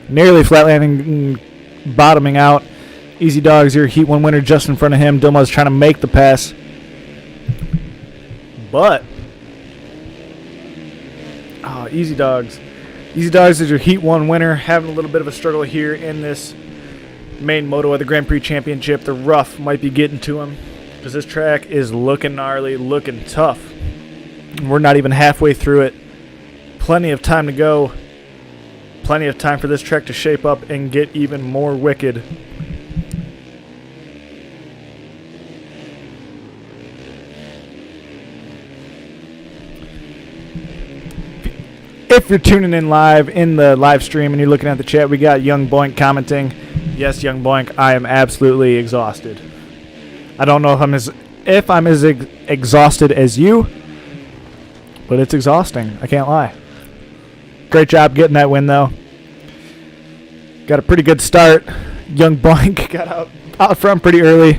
Nearly flat landing, bottoming out. Easy Dogs, your Heat 1 winner, just in front of him. Dilmud's trying to make the pass. But, Easy Dogs. Easy Dogs is your Heat 1 winner, having a little bit of a struggle here in this main moto of the Grand Prix Championship. The rough might be getting to him, because this track is looking gnarly, looking tough. We're not even halfway through it. Plenty of time to go. Plenty of time for this track to shape up and get even more wicked. If you're tuning in live in the live stream and you're looking at the chat, we got Young Boink commenting. Yes, Young Boink, I am absolutely exhausted. I don't know if I'm as exhausted as you, but it's exhausting. I can't lie. Great job getting that win, though. Got a pretty good start. Young Boink got out front pretty early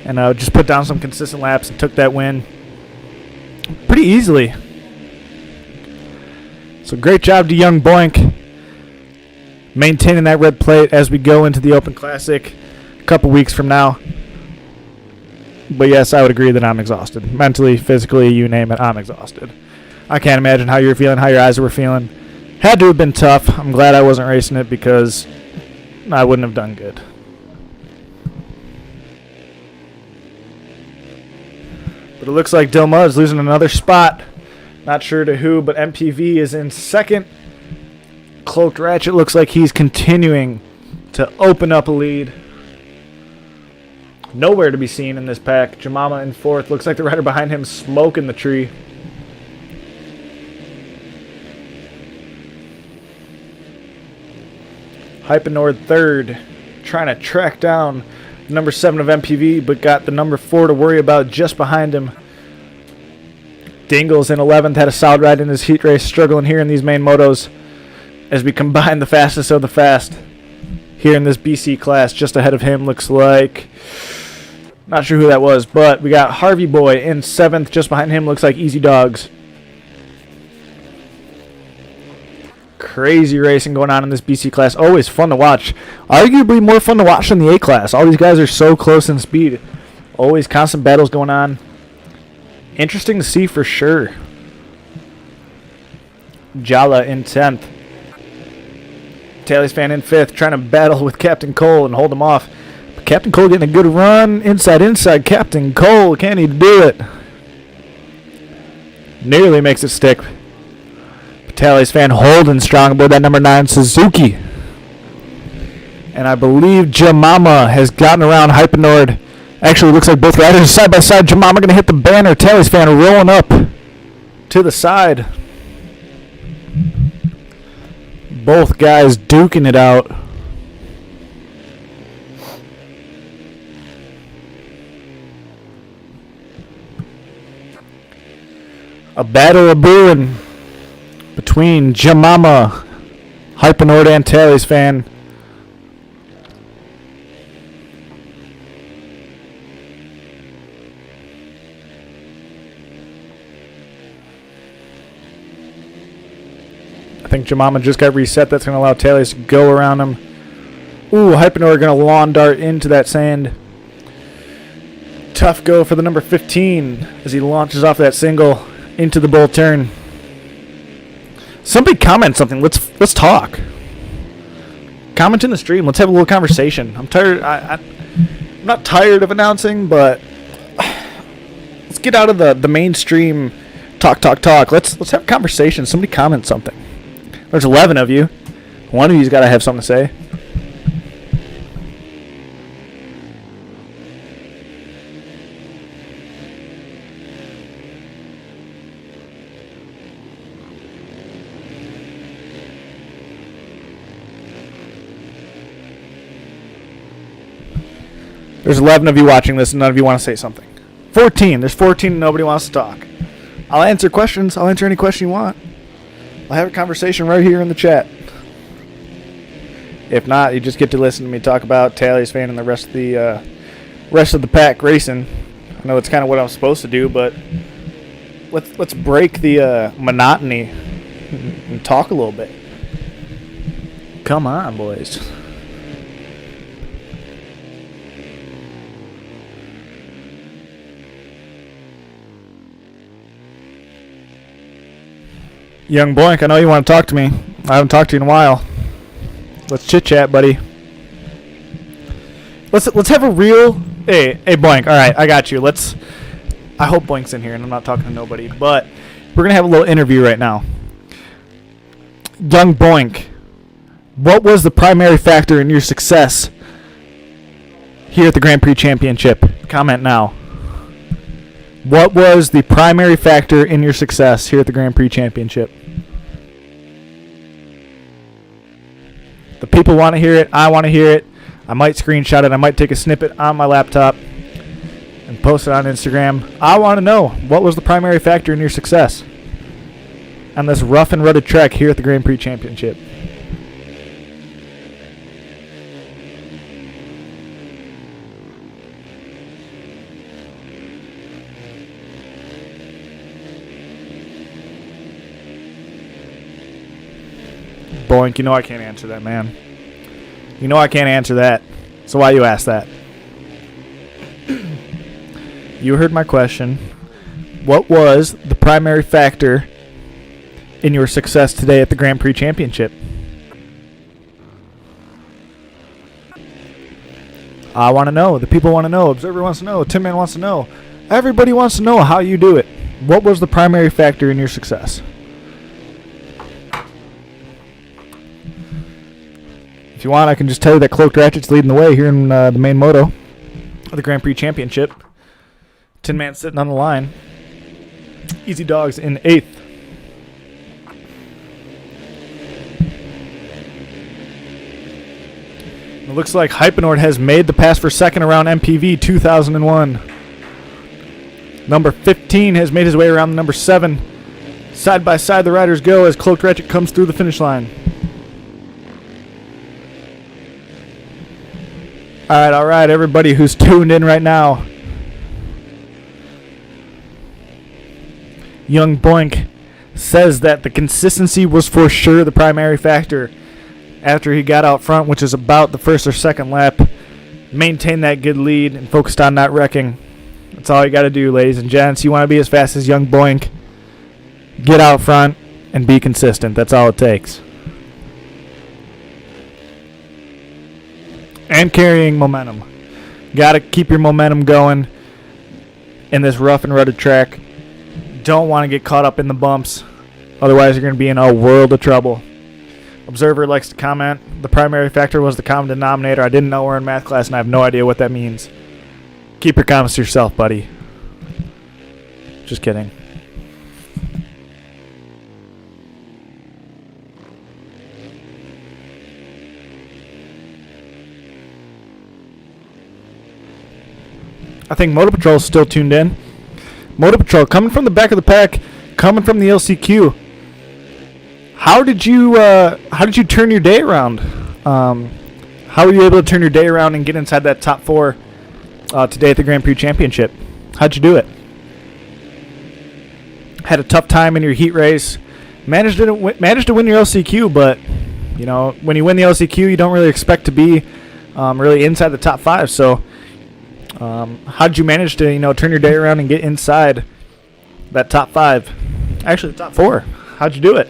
and just put down some consistent laps and took that win pretty easily. So great job to Young Boink, maintaining that red plate as we go into the Open Classic a couple weeks from now. But yes, I would agree that I'm exhausted. Mentally, physically, you name it, I'm exhausted. I can't imagine how you're feeling, how your eyes were feeling. Had to have been tough. I'm glad I wasn't racing it because I wouldn't have done good. But it looks like Dilma is losing another spot. Not sure to who, but MPV is in 2nd. Cloaked Ratchet looks like he's continuing to open up a lead. Nowhere to be seen in this pack. Jamama in 4th. Looks like the rider behind him smoking the tree. Hypernord 3rd. Trying to track down number 7 of MPV, but got the number 4 to worry about just behind him. Dingles in 11th, had a solid ride in his heat race, struggling here in these main motos as we combine the fastest of the fast here in this BC class. Just ahead of him looks like, not sure who that was, but we got Harvey Boy in 7th. Just behind him looks like Easy Dogs. Crazy racing going on in this BC class. Always fun to watch. Arguably more fun to watch than the A class. All these guys are so close in speed. Always constant battles going on. Interesting to see for sure. Jala in 10th. Taylor's fan in 5th, trying to battle with Captain Cole and hold him off. But Captain Cole getting a good run. Inside. Captain Cole, can he do it? Nearly makes it stick. Taylor's fan holding strong aboard that number 9 Suzuki. And I believe Jamama has gotten around Hypenord. Actually, looks like both riders side by side. Jamama going to hit the banner. Taylor's fan rolling up to the side. Both guys duking it out. A battle of brewing between Jamama, Hypenord, and Taylor's fan. I think Jamama just got reset. That's going to allow Taylor's to go around him. Ooh, Hypenord going to lawn dart into that sand. Tough go for the number 15 as he launches off that single into the bull turn. Somebody comment something. Let's talk. Comment in the stream. Let's have a little conversation. I'm tired. I'm not tired of announcing, but let's get out of the mainstream talk. Let's have a conversation. Somebody comment something. There's 11 of you. One of you's got to have something to say. There's 11 of you watching this and none of you want to say something. 14. There's 14 and nobody wants to talk. I'll answer questions. I'll answer any question you want. I'll have a conversation right here in the chat. If not, you just get to listen to me talk about Taylor's fan and the rest of the pack racing. I know it's kind of what I'm supposed to do, but let's break the monotony and talk a little bit. Come on, boys. Young Boink, I know you want to talk to me. I haven't talked to you in a while. Let's chit chat, buddy. Let's have a real. Hey, Boink. All right, I got you. I hope Boink's in here, and I'm not talking to nobody, but we're gonna have a little interview right now. Young Boink, what was the primary factor in your success here at the Grand Prix Championship? Comment now. What was the primary factor in your success here at the Grand Prix Championship? The people want to hear it. I want to hear it. I might screenshot it. I might take a snippet on my laptop and post it on Instagram. I want to know, what was the primary factor in your success on this rough and rutted track here at the Grand Prix Championship? Boink, you know I can't answer that, man. You know I can't answer that. So why you ask that? You heard my question. What was the primary factor in your success today at the Grand Prix Championship? I want to know. The people want to know. Observer wants to know. Tin Man wants to know. Everybody wants to know how you do it. What was the primary factor in your success? If you want, I can just tell you that Cloaked Ratchet's leading the way here in the main moto of the Grand Prix Championship. Tin Man sitting on the line. Easy Dogs in 8th. looks like Hypenord has made the pass for second around MPV 2001. Number 15 has made his way around the number 7. Side by side the riders go as Cloaked Ratchet comes through the finish line. All right, everybody who's tuned in right now. Young Boink says that the consistency was for sure the primary factor after he got out front, which is about the first or second lap. Maintained that good lead and focused on not wrecking. That's all you got to do, ladies and gents. You want to be as fast as Young Boink. Get out front and be consistent. That's all it takes. And carrying momentum. Got to keep your momentum going in this rough and rutted track. Don't want to get caught up in the bumps. Otherwise, you're going to be in a world of trouble. Observer likes to comment, the primary factor was the common denominator. I didn't know we're in math class, and I have no idea what that means. Keep your comments to yourself, buddy. Just kidding. I think Motor Patrol is still tuned in. Motor Patrol coming from the back of the pack, coming from the LCQ. How did you turn your day around? How were you able to turn your day around and get inside that top 4 today at the Grand Prix Championship? How'd you do it? Had a tough time in your heat race. Managed to win your LCQ, but you know when you win the LCQ, you don't really expect to be really inside the top 5. So. How did you manage to, turn your day around and get inside that top 5? Actually, the top 4. How'd you do it?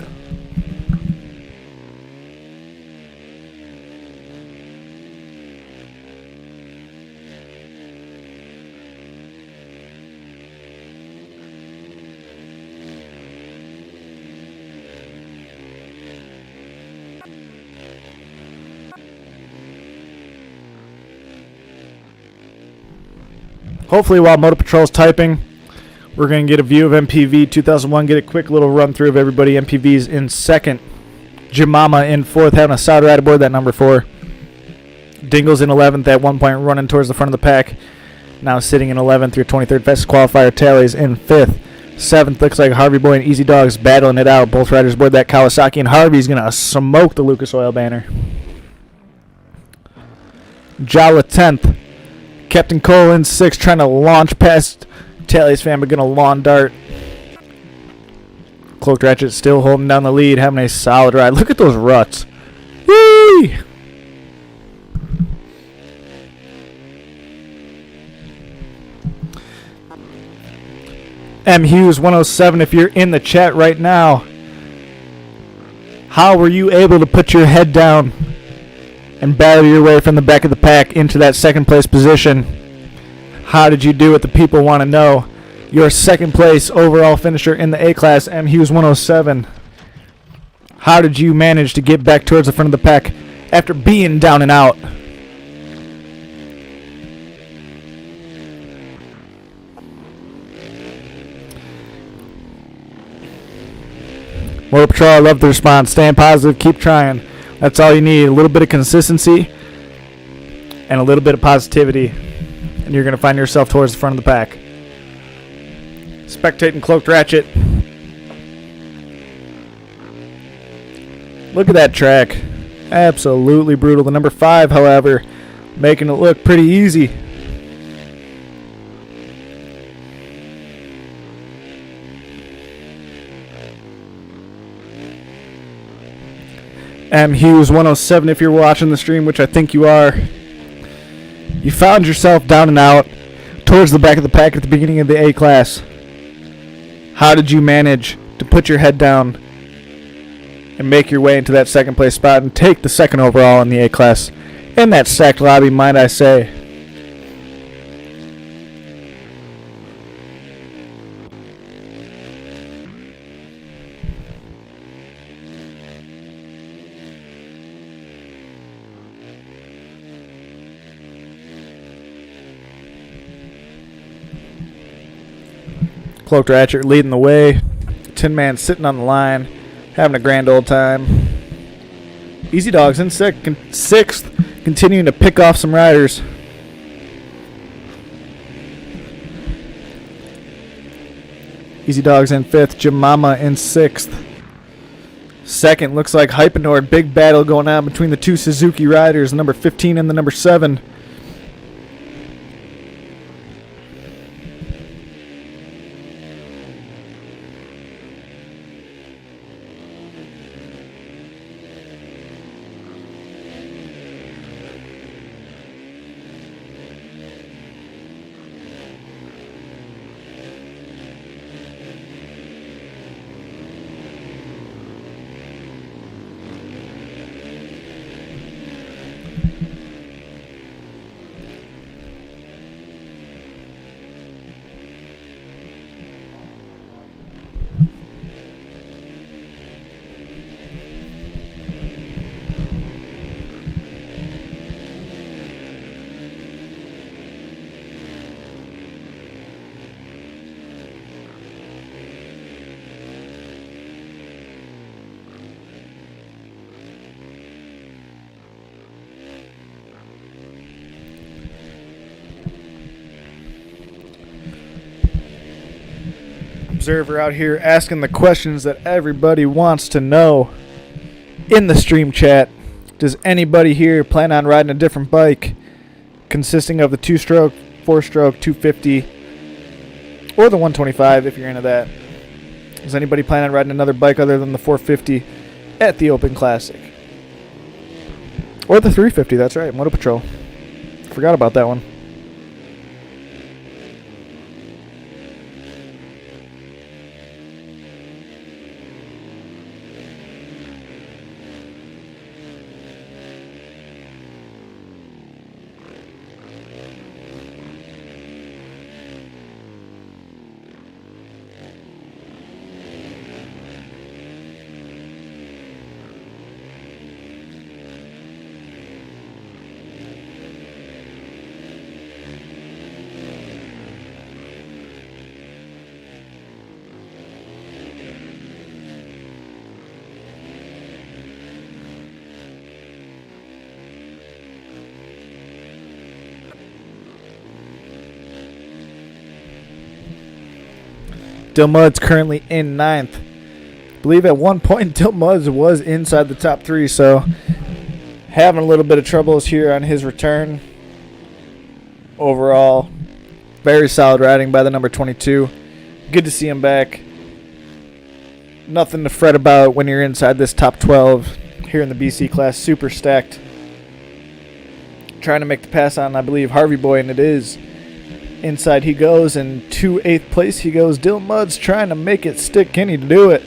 Hopefully while Motor Patrol's typing, we're going to get a view of MPV 2001, get a quick little run through of everybody. MPV's in second. Jemama in fourth, having a solid ride aboard that number 4. Dingle's in 11th at one point, running towards the front of the pack. Now sitting in 11th, your 23rd fastest qualifier. Tally's in 5th. 7th looks like Harvey Boy and Easy Dogs battling it out. Both riders aboard that Kawasaki, and Harvey's going to smoke the Lucas Oil banner. Jala 10th. Captain Cole in 6th, trying to launch past Tally's fan, but going to lawn dart. Cloaked Ratchet still holding down the lead, having a solid ride. Look at those ruts. Whee! M. Hughes 107, if you're in the chat right now, how were you able to put your head down and battle your way from the back of the pack into that second place position? How did you do it? The people want to know. Your second place overall finisher in the A class, M. Hughes 107. How did you manage to get back towards the front of the pack after being down and out? Motor Patrol, I love the response. Staying positive, keep trying. That's all you need. A little bit of consistency and a little bit of positivity, and you're going to find yourself towards the front of the pack. Spectating Cloaked Ratchet. Look at that track. Absolutely brutal. The number 5, however, making it look pretty easy. M. Hughes 107, if you're watching the stream, which I think you are, you found yourself down and out towards the back of the pack at the beginning of the A class. How did you manage to put your head down and make your way into that second place spot and take the second overall in the A class in that stacked lobby, might I say? Cloaked Ratchet leading the way. Tin Man sitting on the line, having a grand old time. Easy Dogs in sixth, continuing to pick off some riders. Easy Dogs in 5th, Jemama in 6th. Second looks like Hypenord. Big battle going on between the two Suzuki riders, number 15 and the number 7. Observer out here asking the questions that everybody wants to know in the stream chat. Does anybody here plan on riding a different bike consisting of the 2-stroke, 4-stroke, 250, or the 125 if you're into that? Does anybody plan on riding another bike other than the 450 at the Open Classic? Or the 350, that's right, Moto Patrol. Forgot about that one. Dill Mudd's currently in 9th. I believe at one point Dill Mudd was inside the top 3, so having a little bit of troubles here on his return. Overall, very solid riding by the number 22. Good to see him back. Nothing to fret about when you're inside this top 12 here in the BC class. Super stacked. Trying to make the pass on, I believe, Harvey Boy, and it is. Inside he goes, and to 8th place he goes. Dill Mudd's trying to make it stick. Can he do it?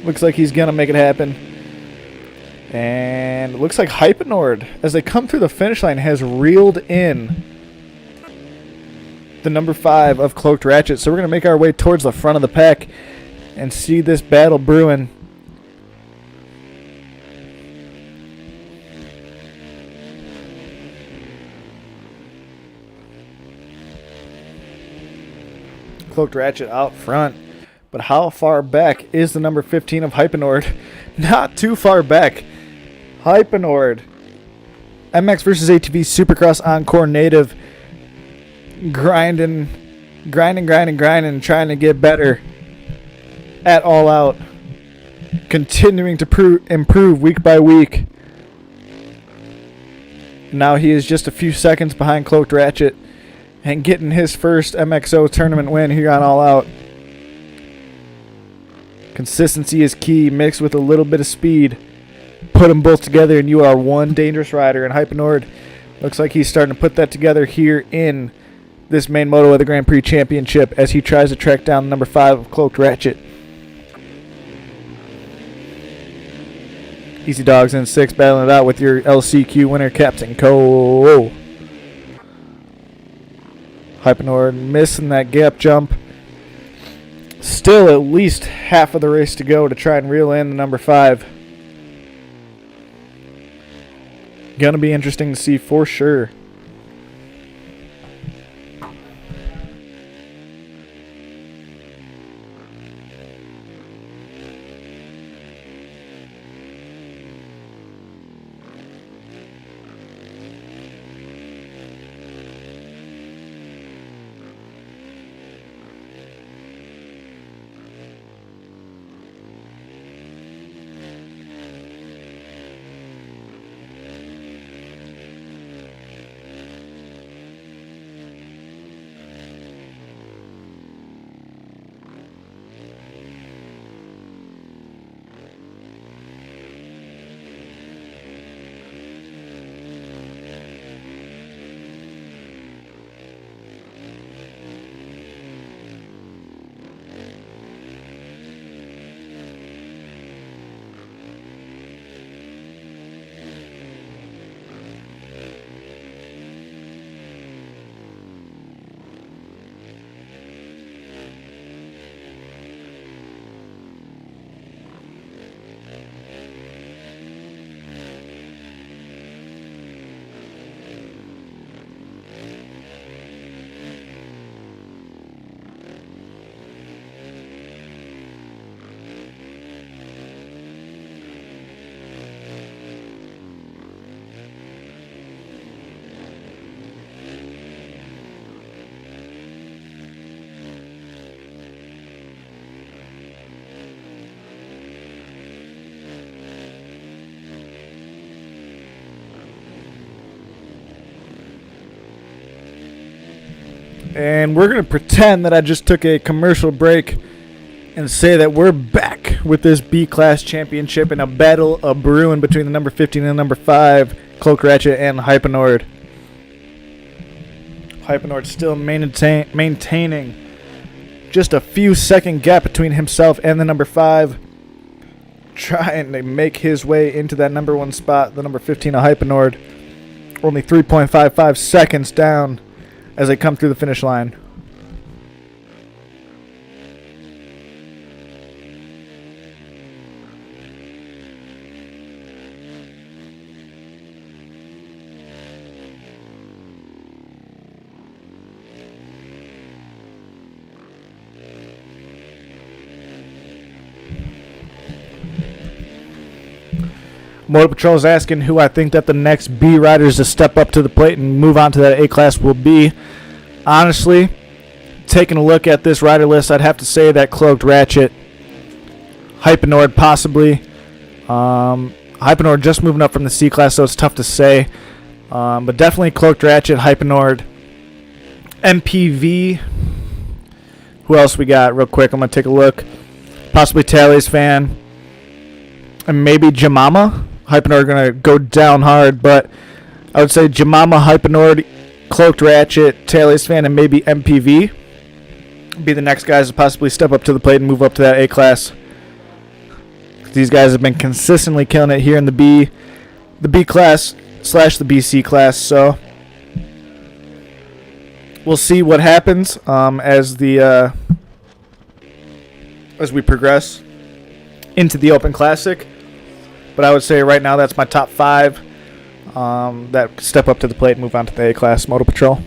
Looks like he's going to make it happen. And it looks like Hypenord, as they come through the finish line, has reeled in the number 5 of Cloaked Ratchet. So we're going to make our way towards the front of the pack and see this battle brewing. Cloaked Ratchet out front, but how far back is the number 15 of Hypenord? Not too far back. Hypenord, MXvsATV Supercross Encore native, grinding, trying to get better at All Out, continuing to improve week by week. Now he is just a few seconds behind Cloaked Ratchet and getting his first MXO tournament win here on All Out. Consistency is key, mixed with a little bit of speed. Put them both together and you are one dangerous rider. And Hypenord looks like he's starting to put that together here in this main moto of the Grand Prix Championship as he tries to track down number 5 of Cloaked Ratchet. Easy Dogs in 6, battling it out with your LCQ winner, Captain Cole. Hypenord missing that gap jump. Still at least half of the race to go to try and reel in the number 5. Gonna be interesting to see for sure. And we're going to pretend that I just took a commercial break and say that we're back with this B-Class Championship in a battle of brewing between the number 15 and the number 5, Cloak Ratchet and Hypenord. Hypenord still maintaining just a few second gap between himself and the number 5. Trying to make his way into that number 1 spot, the number 15 of Hypenord. Only 3.55 seconds down as they come through the finish line. Motor Patrol is asking who I think that the next B riders to step up to the plate and move on to that A class will be. Honestly, taking a look at this rider list, I'd have to say that Cloaked Ratchet, Hypenord possibly. Hypenord just moving up from the C class, so it's tough to say. But definitely Cloaked Ratchet, Hypenord, MPV. Who else we got real quick? I'm going to take a look. Possibly Tally's Fan. And maybe Jamama. Hypenord going to go down hard, but I would say Jamama, Hypenord, Cloaked Ratchet, Tally's Fan, and maybe MPV be the next guys to possibly step up to the plate and move up to that A class. These guys have been consistently killing it here in the B class / the BC class, so we'll see what happens as we progress into the Open Classic. But I would say right now that's my top 5 that step up to the plate and move on to the A class Motor Patrol.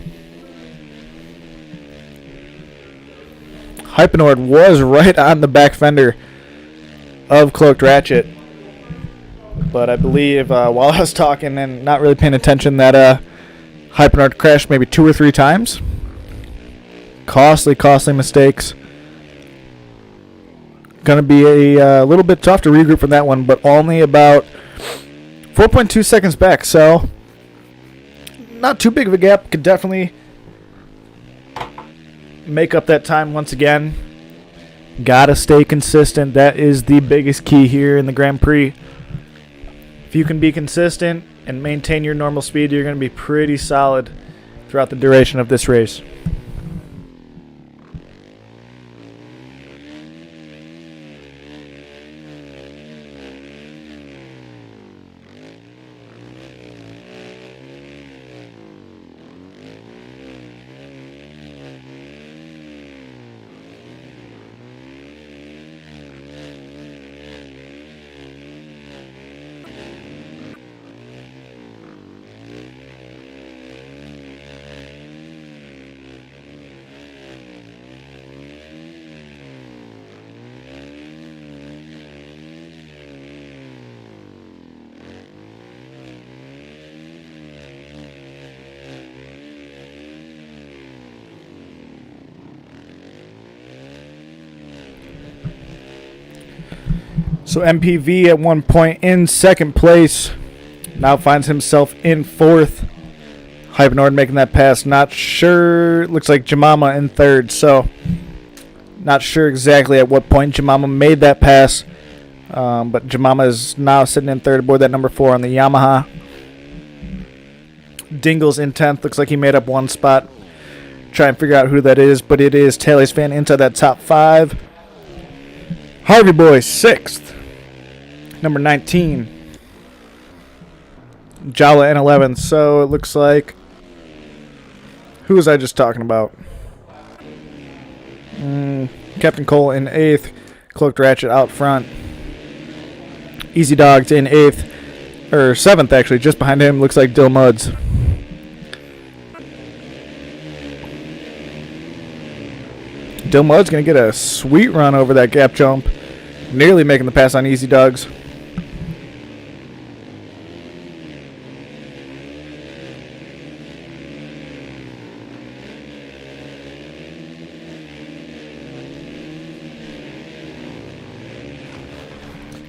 Hypenord was right on the back fender of Cloaked Ratchet, but I believe while I was talking and not really paying attention that Hypenord crashed maybe 2 or 3 times. Costly mistakes. Going to be a little bit tough to regroup from that one, but only about 4.2 seconds back, so not too big of a gap. Could definitely make up that time once again. Gotta stay consistent. That is the biggest key here in the Grand Prix. If you can be consistent and maintain your normal speed, you're going to be pretty solid throughout the duration of this race. So MPV at one point in second place now finds himself in 4th. Hypenord making that pass. Not sure. Looks like Jamama in 3rd. So not sure exactly at what point Jamama made that pass. But Jamama is now sitting in 3rd aboard that number 4 on the Yamaha. Dingle's in 10th. Looks like he made up 1 spot. Try and figure out who that is. But it is Tally's Fan into that top 5. Harvey Boy 6th. Number 19. Jala in 11th. So it looks like... Who was I just talking about? Captain Cole in 8th. Cloaked Ratchet out front. Easy Dogs in 8th. Or 7th, actually. Just behind him looks like Dill Muds. Dill Mud's going to get a sweet run over that gap jump. Nearly making the pass on Easy Dogs.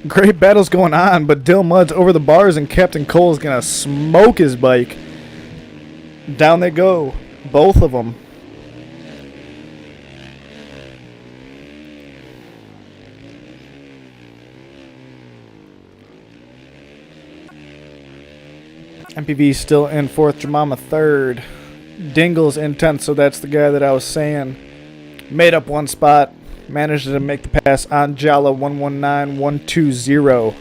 Great battles going on, but Dill Mud's over the bars and Captain Cole is going to smoke his bike. Down they go. Both of them. MPV still in 4th, Jemama 3rd. Dingle's in 10th, so that's the guy that I was saying. Made up one spot. Managed to make the pass on Jala 119120.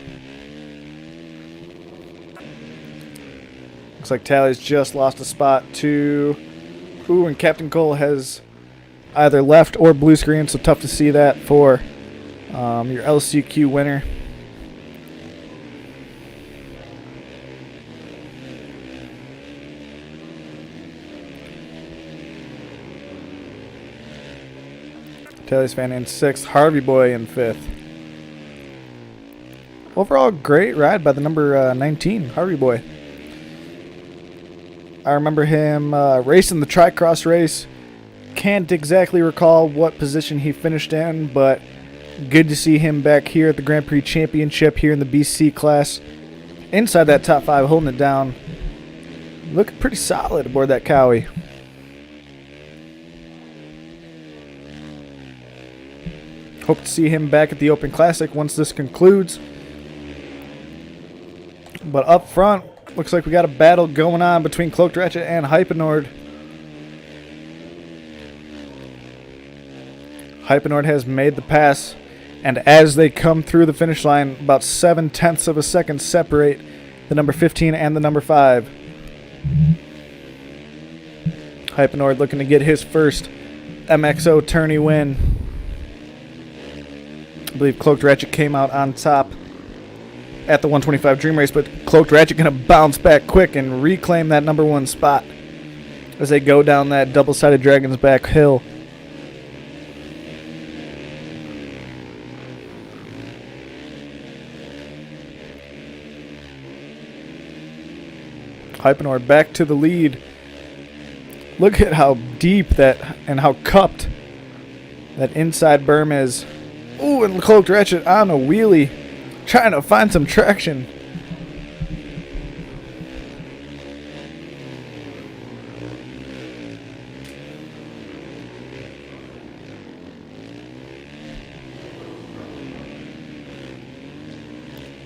Looks like Tally's just lost a spot to... Ooh, and Captain Cole has either left or blue screen, so tough to see that for your LCQ winner. Tally's fan in 6th, Harvey Boy in 5th. Overall, great ride by the number 19, Harvey Boy. I remember him racing the Tricross race. Can't exactly recall what position he finished in, but good to see him back here at the Grand Prix Championship here in the BC class. Inside that top 5, holding it down. Looking pretty solid aboard that Cowie. Hope to see him back at the Open Classic once this concludes. But up front, looks like we got a battle going on between Cloaked Ratchet and Hypenord. Hypenord has made the pass, and as they come through the finish line, about 0.7 of a second separate the number 15 and the number 5. Hypenord looking to get his first MXO tourney win. I believe Cloaked Ratchet came out on top at the 125 Dream Race, but Cloaked Ratchet going to bounce back quick and reclaim that number 1 spot as they go down that double-sided Dragon's Back hill. Hypenord back to the lead. Look at how deep that and how cupped that inside berm is. Ooh, and Cloaked Ratchet on a wheelie, trying to find some traction.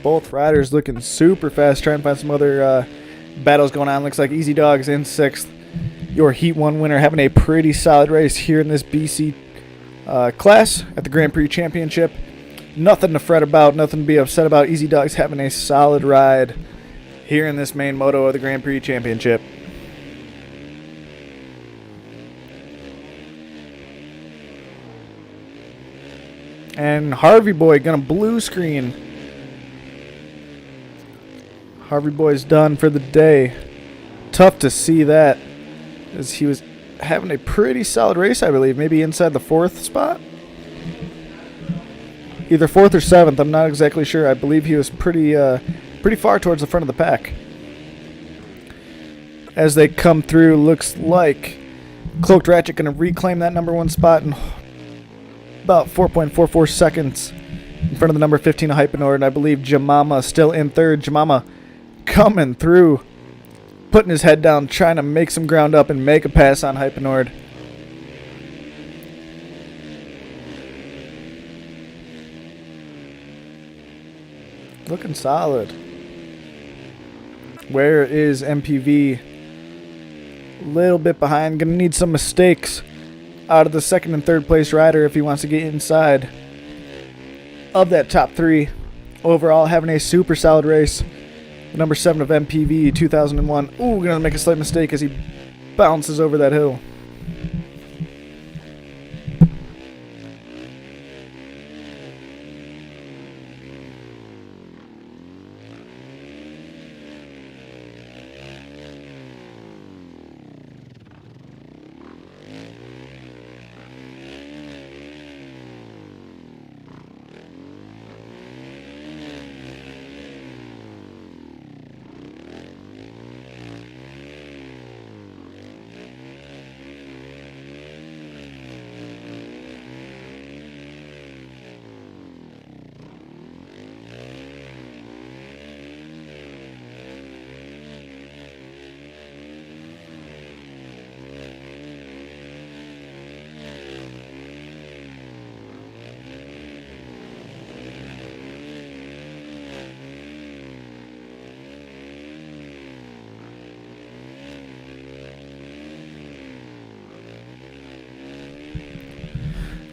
Both riders looking super fast, trying to find some other battles going on. Looks like Easy Dog's in 6th. Your Heat 1 winner having a pretty solid race here in this BC class at the Grand Prix Championship. Nothing to fret about, nothing to be upset about. Easy Dog's having a solid ride here in this main moto of the Grand Prix Championship. And Harvey Boy gonna blue screen. Harvey Boy's done for the day. Tough to see that, as he was having a pretty solid race, I believe. Maybe inside the 4th spot? Either 4th or 7th, I'm not exactly sure. I believe he was pretty far towards the front of the pack. As they come through, looks like Cloaked Ratchet going to reclaim that number 1 spot in about 4.44 seconds in front of the number 15 of Hypenord, and I believe Jemama still in 3rd. Jemama coming through, putting his head down, trying to make some ground up and make a pass on Hypenord. Looking solid. Where is MPV? A little bit behind. Gonna need some mistakes out of the 2nd and 3rd place rider if he wants to get inside of that top 3. Overall, having a super solid race. The number 7 of MPV 2001. Ooh, gonna make a slight mistake as he bounces over that hill.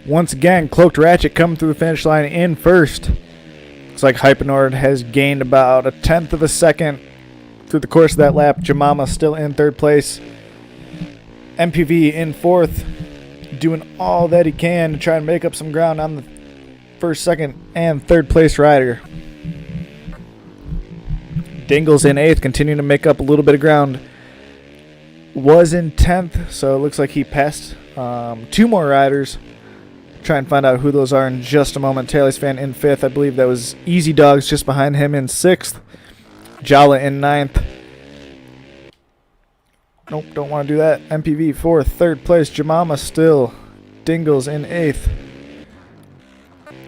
Once again, Cloaked Ratchet coming through the finish line in first. Looks like Hypenord has gained about a tenth of a second through the course of that lap. Jamama still in third place. MPV in fourth, doing all that he can to try and make up some ground on the first, second, and third place rider. Dingle's in eighth, continuing to make up a little bit of ground. Was in 10th, so it looks like he passed two more riders. Try and find out who those are in just a moment. Taylor's fan in fifth. I believe that was Easy Dogs just behind him in sixth. Jala in ninth. Nope, don't want to do that. MPV fourth, third place. Jamama still. Dingle's in eighth.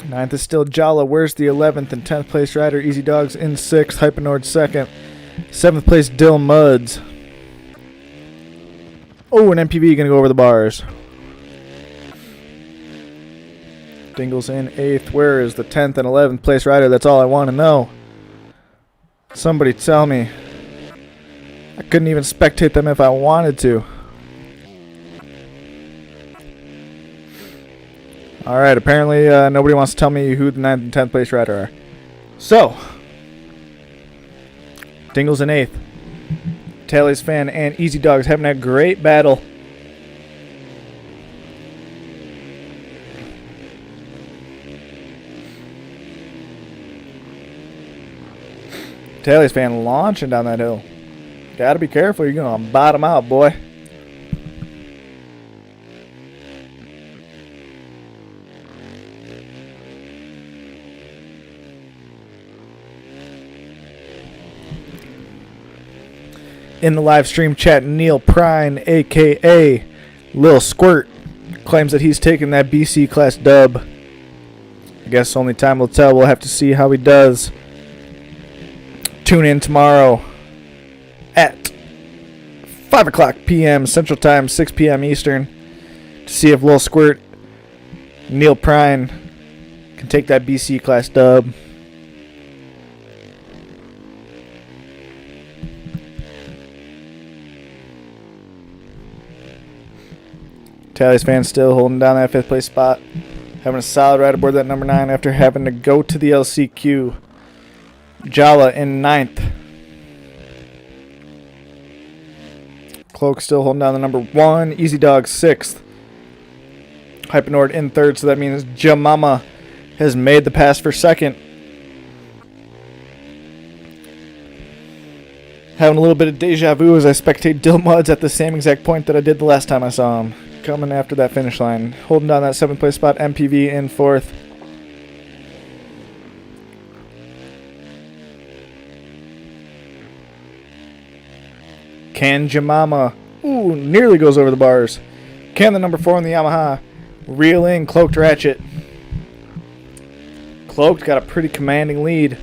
Ninth is still Jala. Where's the 11th and 10th place rider? Easy Dogs in sixth. Hypenord second. Seventh place Dill Muds. Oh, an MPV going to go over the bars. Dingle's in eighth. Where is the 10th and 11th place rider? That's all I want to know. Somebody tell me. I couldn't even spectate them if I wanted to. Alright, apparently nobody wants to tell me who the 9th and 10th place rider are. So, Dingle's in 8th. Tally's fan and Easy Dogs having a great battle. Tally's fan launching down that hill. Gotta be careful, you're gonna bottom out, boy. In the live stream chat, Neil Prine, a.k.a. Lil Squirt, claims that he's taking that BC class dub. I guess only time will tell. We'll have to see how he does. Tune in tomorrow at 5 o'clock p.m. Central Time, 6 p.m. Eastern, to see if Lil Squirt, Neil Prine, can take that BC class dub. Tally's fan still holding down that 5th place spot. Having a solid ride aboard that number 9 after having to go to the LCQ. Jala in 9th. Cloak still holding down the number 1. Easy Dog 6th. Hypenord in 3rd, so that means Jamama has made the pass for 2nd. Having a little bit of deja vu as I spectate Dill Muds at the same exact point that I did the last time I saw him. Coming after that finish line. Holding down that 7th place spot. MPV in 4th. Can Jamama, ooh, nearly goes over the bars. Can the number 4 in the Yamaha reel in Cloaked Ratchet? Cloaked got a pretty commanding lead.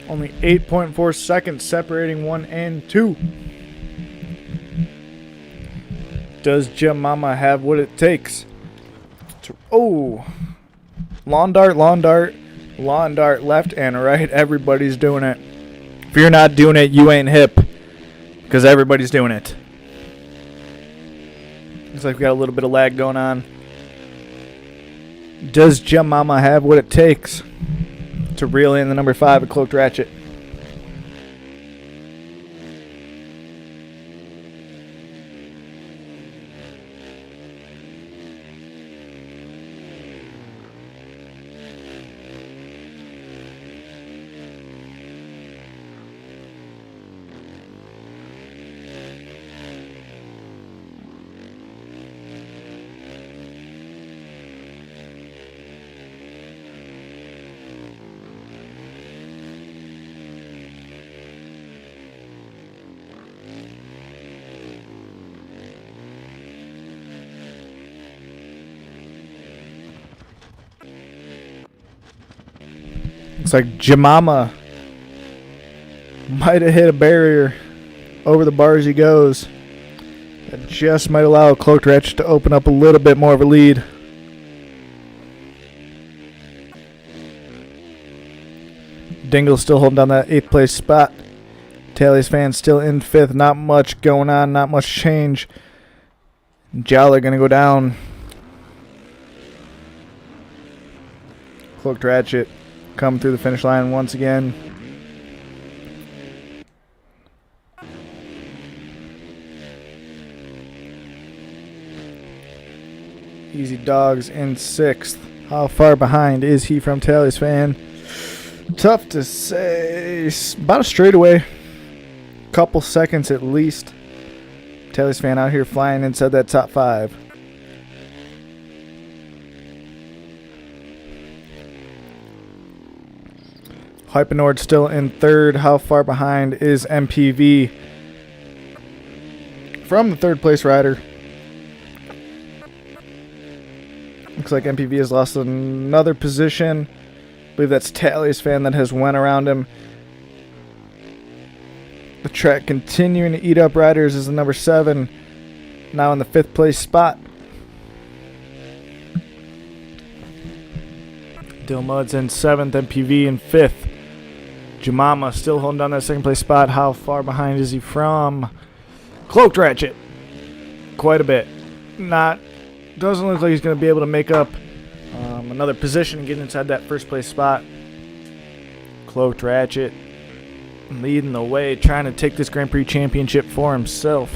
Only 8.4 seconds separating 1 and 2. Does Jamama have what it takes? Oh, lawn dart, left and right. Everybody's doing it. If you're not doing it, you ain't hip, because everybody's doing it. Looks like we got a little bit of lag going on. Does Jamama have what it takes to reel in the number 5 at Cloaked Ratchet? Looks like Jemama might have hit a barrier. Over the bars he goes. That just might allow Cloaked Ratchet to open up a little bit more of a lead. Dingle still holding down that 8th place spot. Tally's fan still in 5th. Not much going on. Not much change. Jowler going to go down. Cloaked Ratchet come through the finish line once again. Easy Dogs in 6th. How far behind is he from Tally's fan? Tough to say. About a straightaway. Couple seconds at least. Tally's fan out here flying inside that top 5. Hypenord still in 3rd. How far behind is MPV from the 3rd place rider? Looks like MPV has lost another position. I believe that's Tally's fan that has went around him. The track continuing to eat up riders is the number 7. Now in the 5th place spot. Dilmud's in 7th. MPV in 5th. Jemama still holding down that 2nd place spot. How far behind is he from Cloaked Ratchet? Quite a bit. Doesn't look like he's going to be able to make up another position and get inside that 1st place spot. Cloaked Ratchet leading the way, trying to take this Grand Prix championship for himself.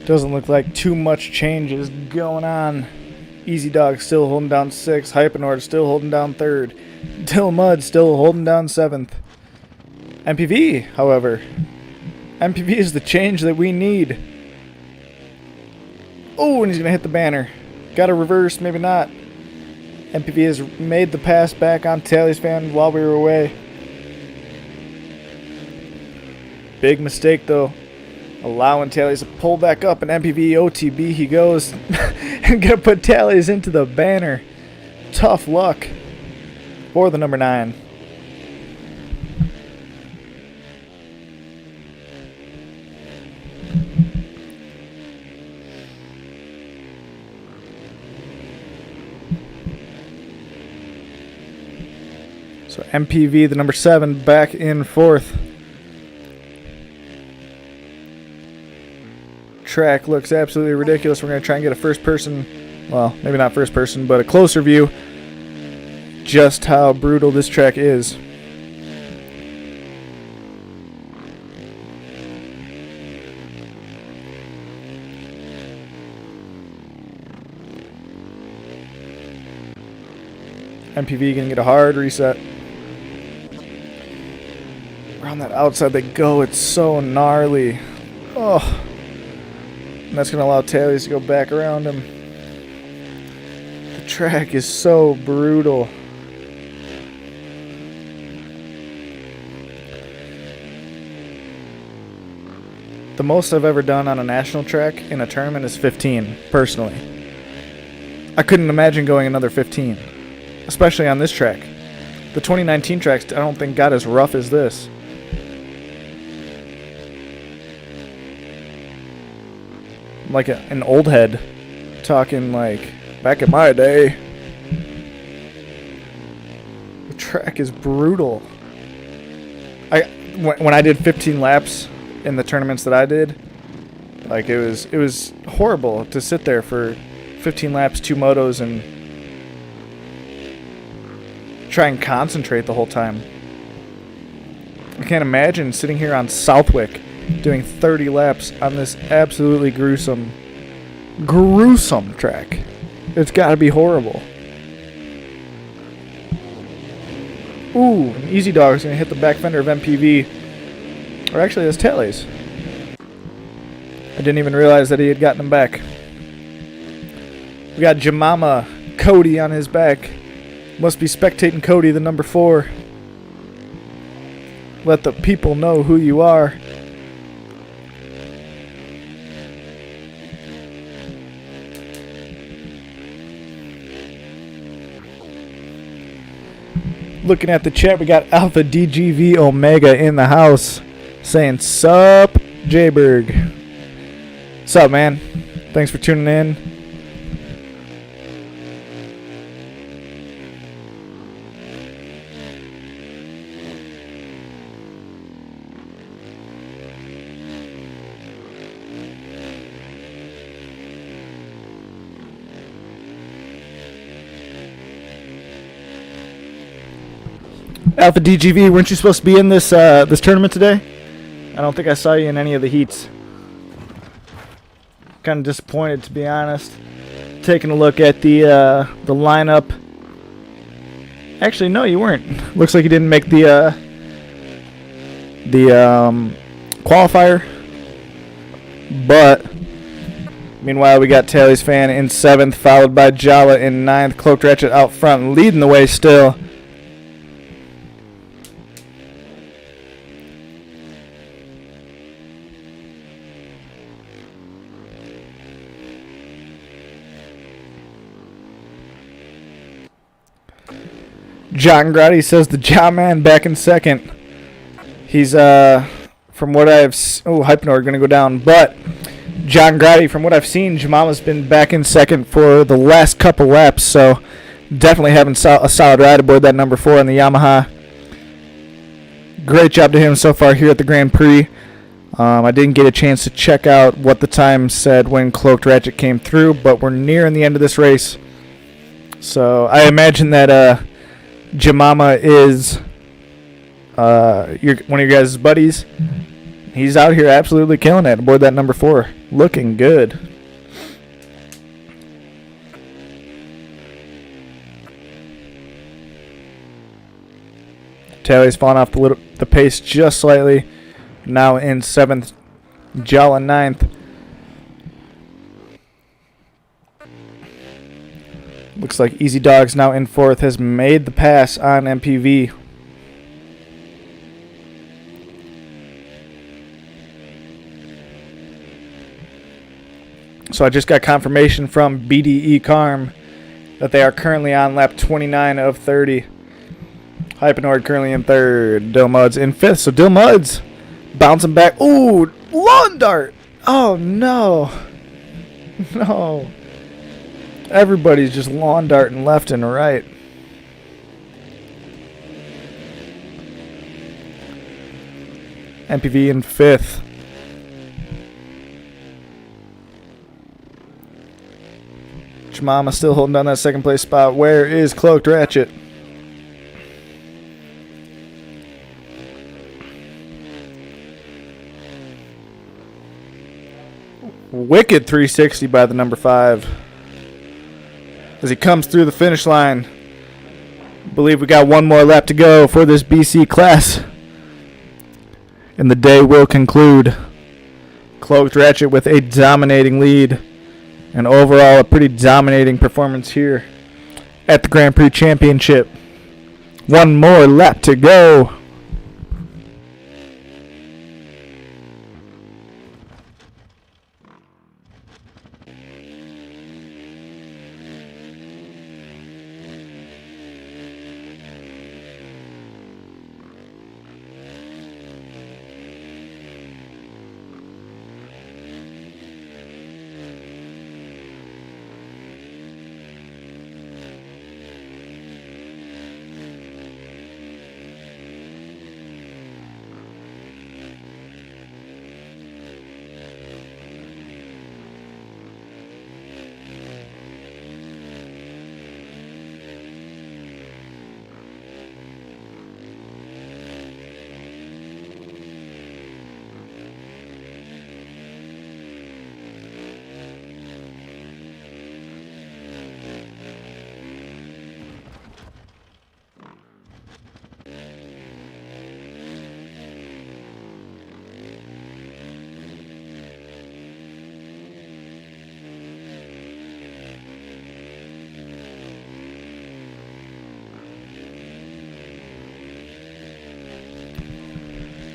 Doesn't look like too much change is going on. Easy Dog still holding down 6th. Hypenord still holding down 3rd. Dilmud still holding down 7th. MPV, however. MPV is the change that we need. Oh, and he's going to hit the banner. Got to reverse, maybe not. MPV has made the pass back on Tally's fan while we were away. Big mistake, though. Allowing Tally's to pull back up, and MPV OTB he goes. And gonna put Tally's into the banner. Tough luck for the number 9. So MPV, the number 7, back in 4th. Track looks absolutely ridiculous. We're going to try and get a first person, well, maybe not first person, but a closer view just how brutal this track is. MPV gonna get a hard reset. Around that outside they go. It's so gnarly. Oh. And that's gonna allow Tailies to go back around him. The track is so brutal. The most I've ever done on a national track in a tournament is 15, personally. I couldn't imagine going another 15, especially on this track. The 2019 tracks I don't think got as rough as this. Like an old head, talking like back in my day. The track is brutal. When I did 15 laps in the tournaments that I did, like it was horrible to sit there for 15 laps, 2 motos, and try and concentrate the whole time. I can't imagine sitting here on Southwick doing 30 laps on this absolutely gruesome track. It's got to be horrible. Ooh, an Easy Dog is going to hit the back fender of MPV. Or actually, that's Tailies. I didn't even realize that he had gotten him back. We got Jemama Cody on his back. Must be spectating Cody, the number 4. Let the people know who you are. Looking at the chat, we got Alpha DGV Omega in the house saying, "Sup, Jayberg." Sup, man? Thanks for tuning in. Alpha DGV, weren't you supposed to be in this this tournament today? I don't think I saw you in any of the heats. Kind of disappointed, to be honest. Taking a look at the lineup. Actually, no, you weren't. Looks like you didn't make the qualifier. But meanwhile, we got Tailies Fan in 7th, followed by Jala in 9th. Cloaked Ratchet out front, leading the way still. John Grady says the John Man back in 2nd. He's from what I've Hypnor going to go down, but John Grady, from what I've seen, Jamama's been back in 2nd for the last couple laps, so definitely having a solid ride aboard that number 4 on the Yamaha. Great job to him so far here at the Grand Prix. I didn't get a chance to check out what the time said when Cloaked Ratchet came through, but we're nearing the end of this race. So I imagine that Jamama is one of your guys' buddies. He's out here absolutely killing it aboard that number 4. Looking good. Tailies falling off the pace just slightly. Now in 7th. Jala 9th. Looks like Easy Dogs now in 4th, has made the pass on MPV. So I just got confirmation from BDE Carm that they are currently on lap 29 of 30. Hypnoid currently in 3rd. Dill Muds in 5th. So Dill Muds bouncing back. Ooh, lawn dart. Oh, no. No. Everybody's just lawn darting left and right. MPV in 5th. Jamama still holding down that 2nd place spot. Where is Cloaked Ratchet? Wicked 360 by the number 5. As he comes through the finish line. believe we got one more lap to go for this BC class. And the day will conclude. Cloaked Ratchet with a dominating lead. And overall a pretty dominating performance here at the Grand Prix Championship. One more lap to go.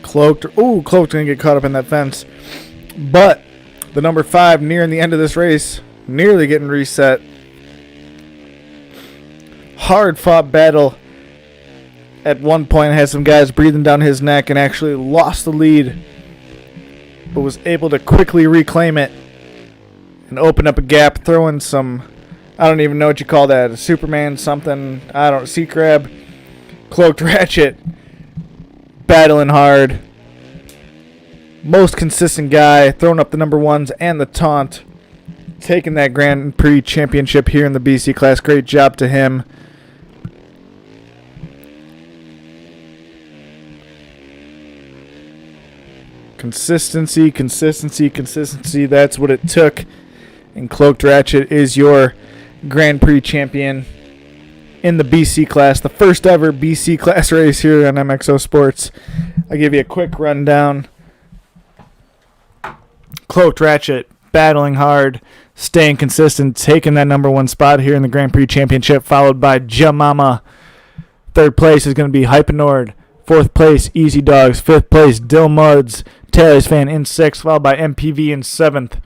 Cloaked gonna get caught up in that fence. But the number 5 nearing the end of this race, nearly getting reset. Hard fought battle. At one point had some guys breathing down his neck and actually lost the lead, but was able to quickly reclaim it and open up a gap, throwing some, I don't even know what you call that, a Superman something, sea crab. Cloaked Ratchet battling hard. Most consistent guy, throwing up the number 1s and the taunt. Taking that Grand Prix championship here in the BC class. Great job to him. Consistency. That's what it took. And Cloaked Ratchet is your Grand Prix champion in the BC class, the first ever BC class race here on MXO Sports. I'll give you a quick rundown. Cloaked Ratchet battling hard, staying consistent, taking that number 1 spot here in the Grand Prix Championship, followed by Jamama. Third place is going to be Hypenord. Fourth place, Easy Dogs. Fifth place, Dill Muds. Taylor's Fan in 6th, followed by MPV in 7th.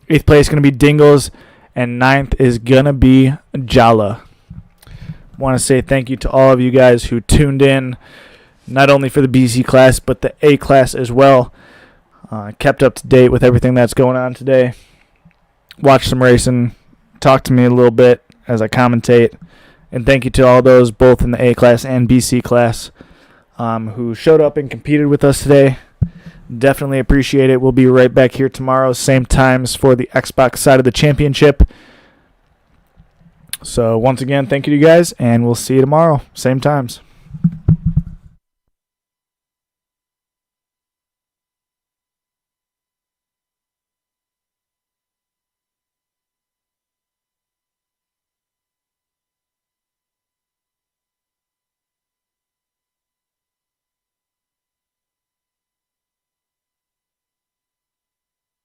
8th place is going to be Dingles, and 9th is going to be Jala. Want to say thank you to all of you guys who tuned in, not only for the BC class, but the A class as well. Kept up to date with everything that's going on today. Watched some racing. Talked to me a little bit as I commentate. And thank you to all those, both in the A class and BC class, who showed up and competed with us today. Definitely appreciate it. We'll be right back here tomorrow, same times for the Xbox side of the championship. So once again, thank you to you guys, and we'll see you tomorrow, same times.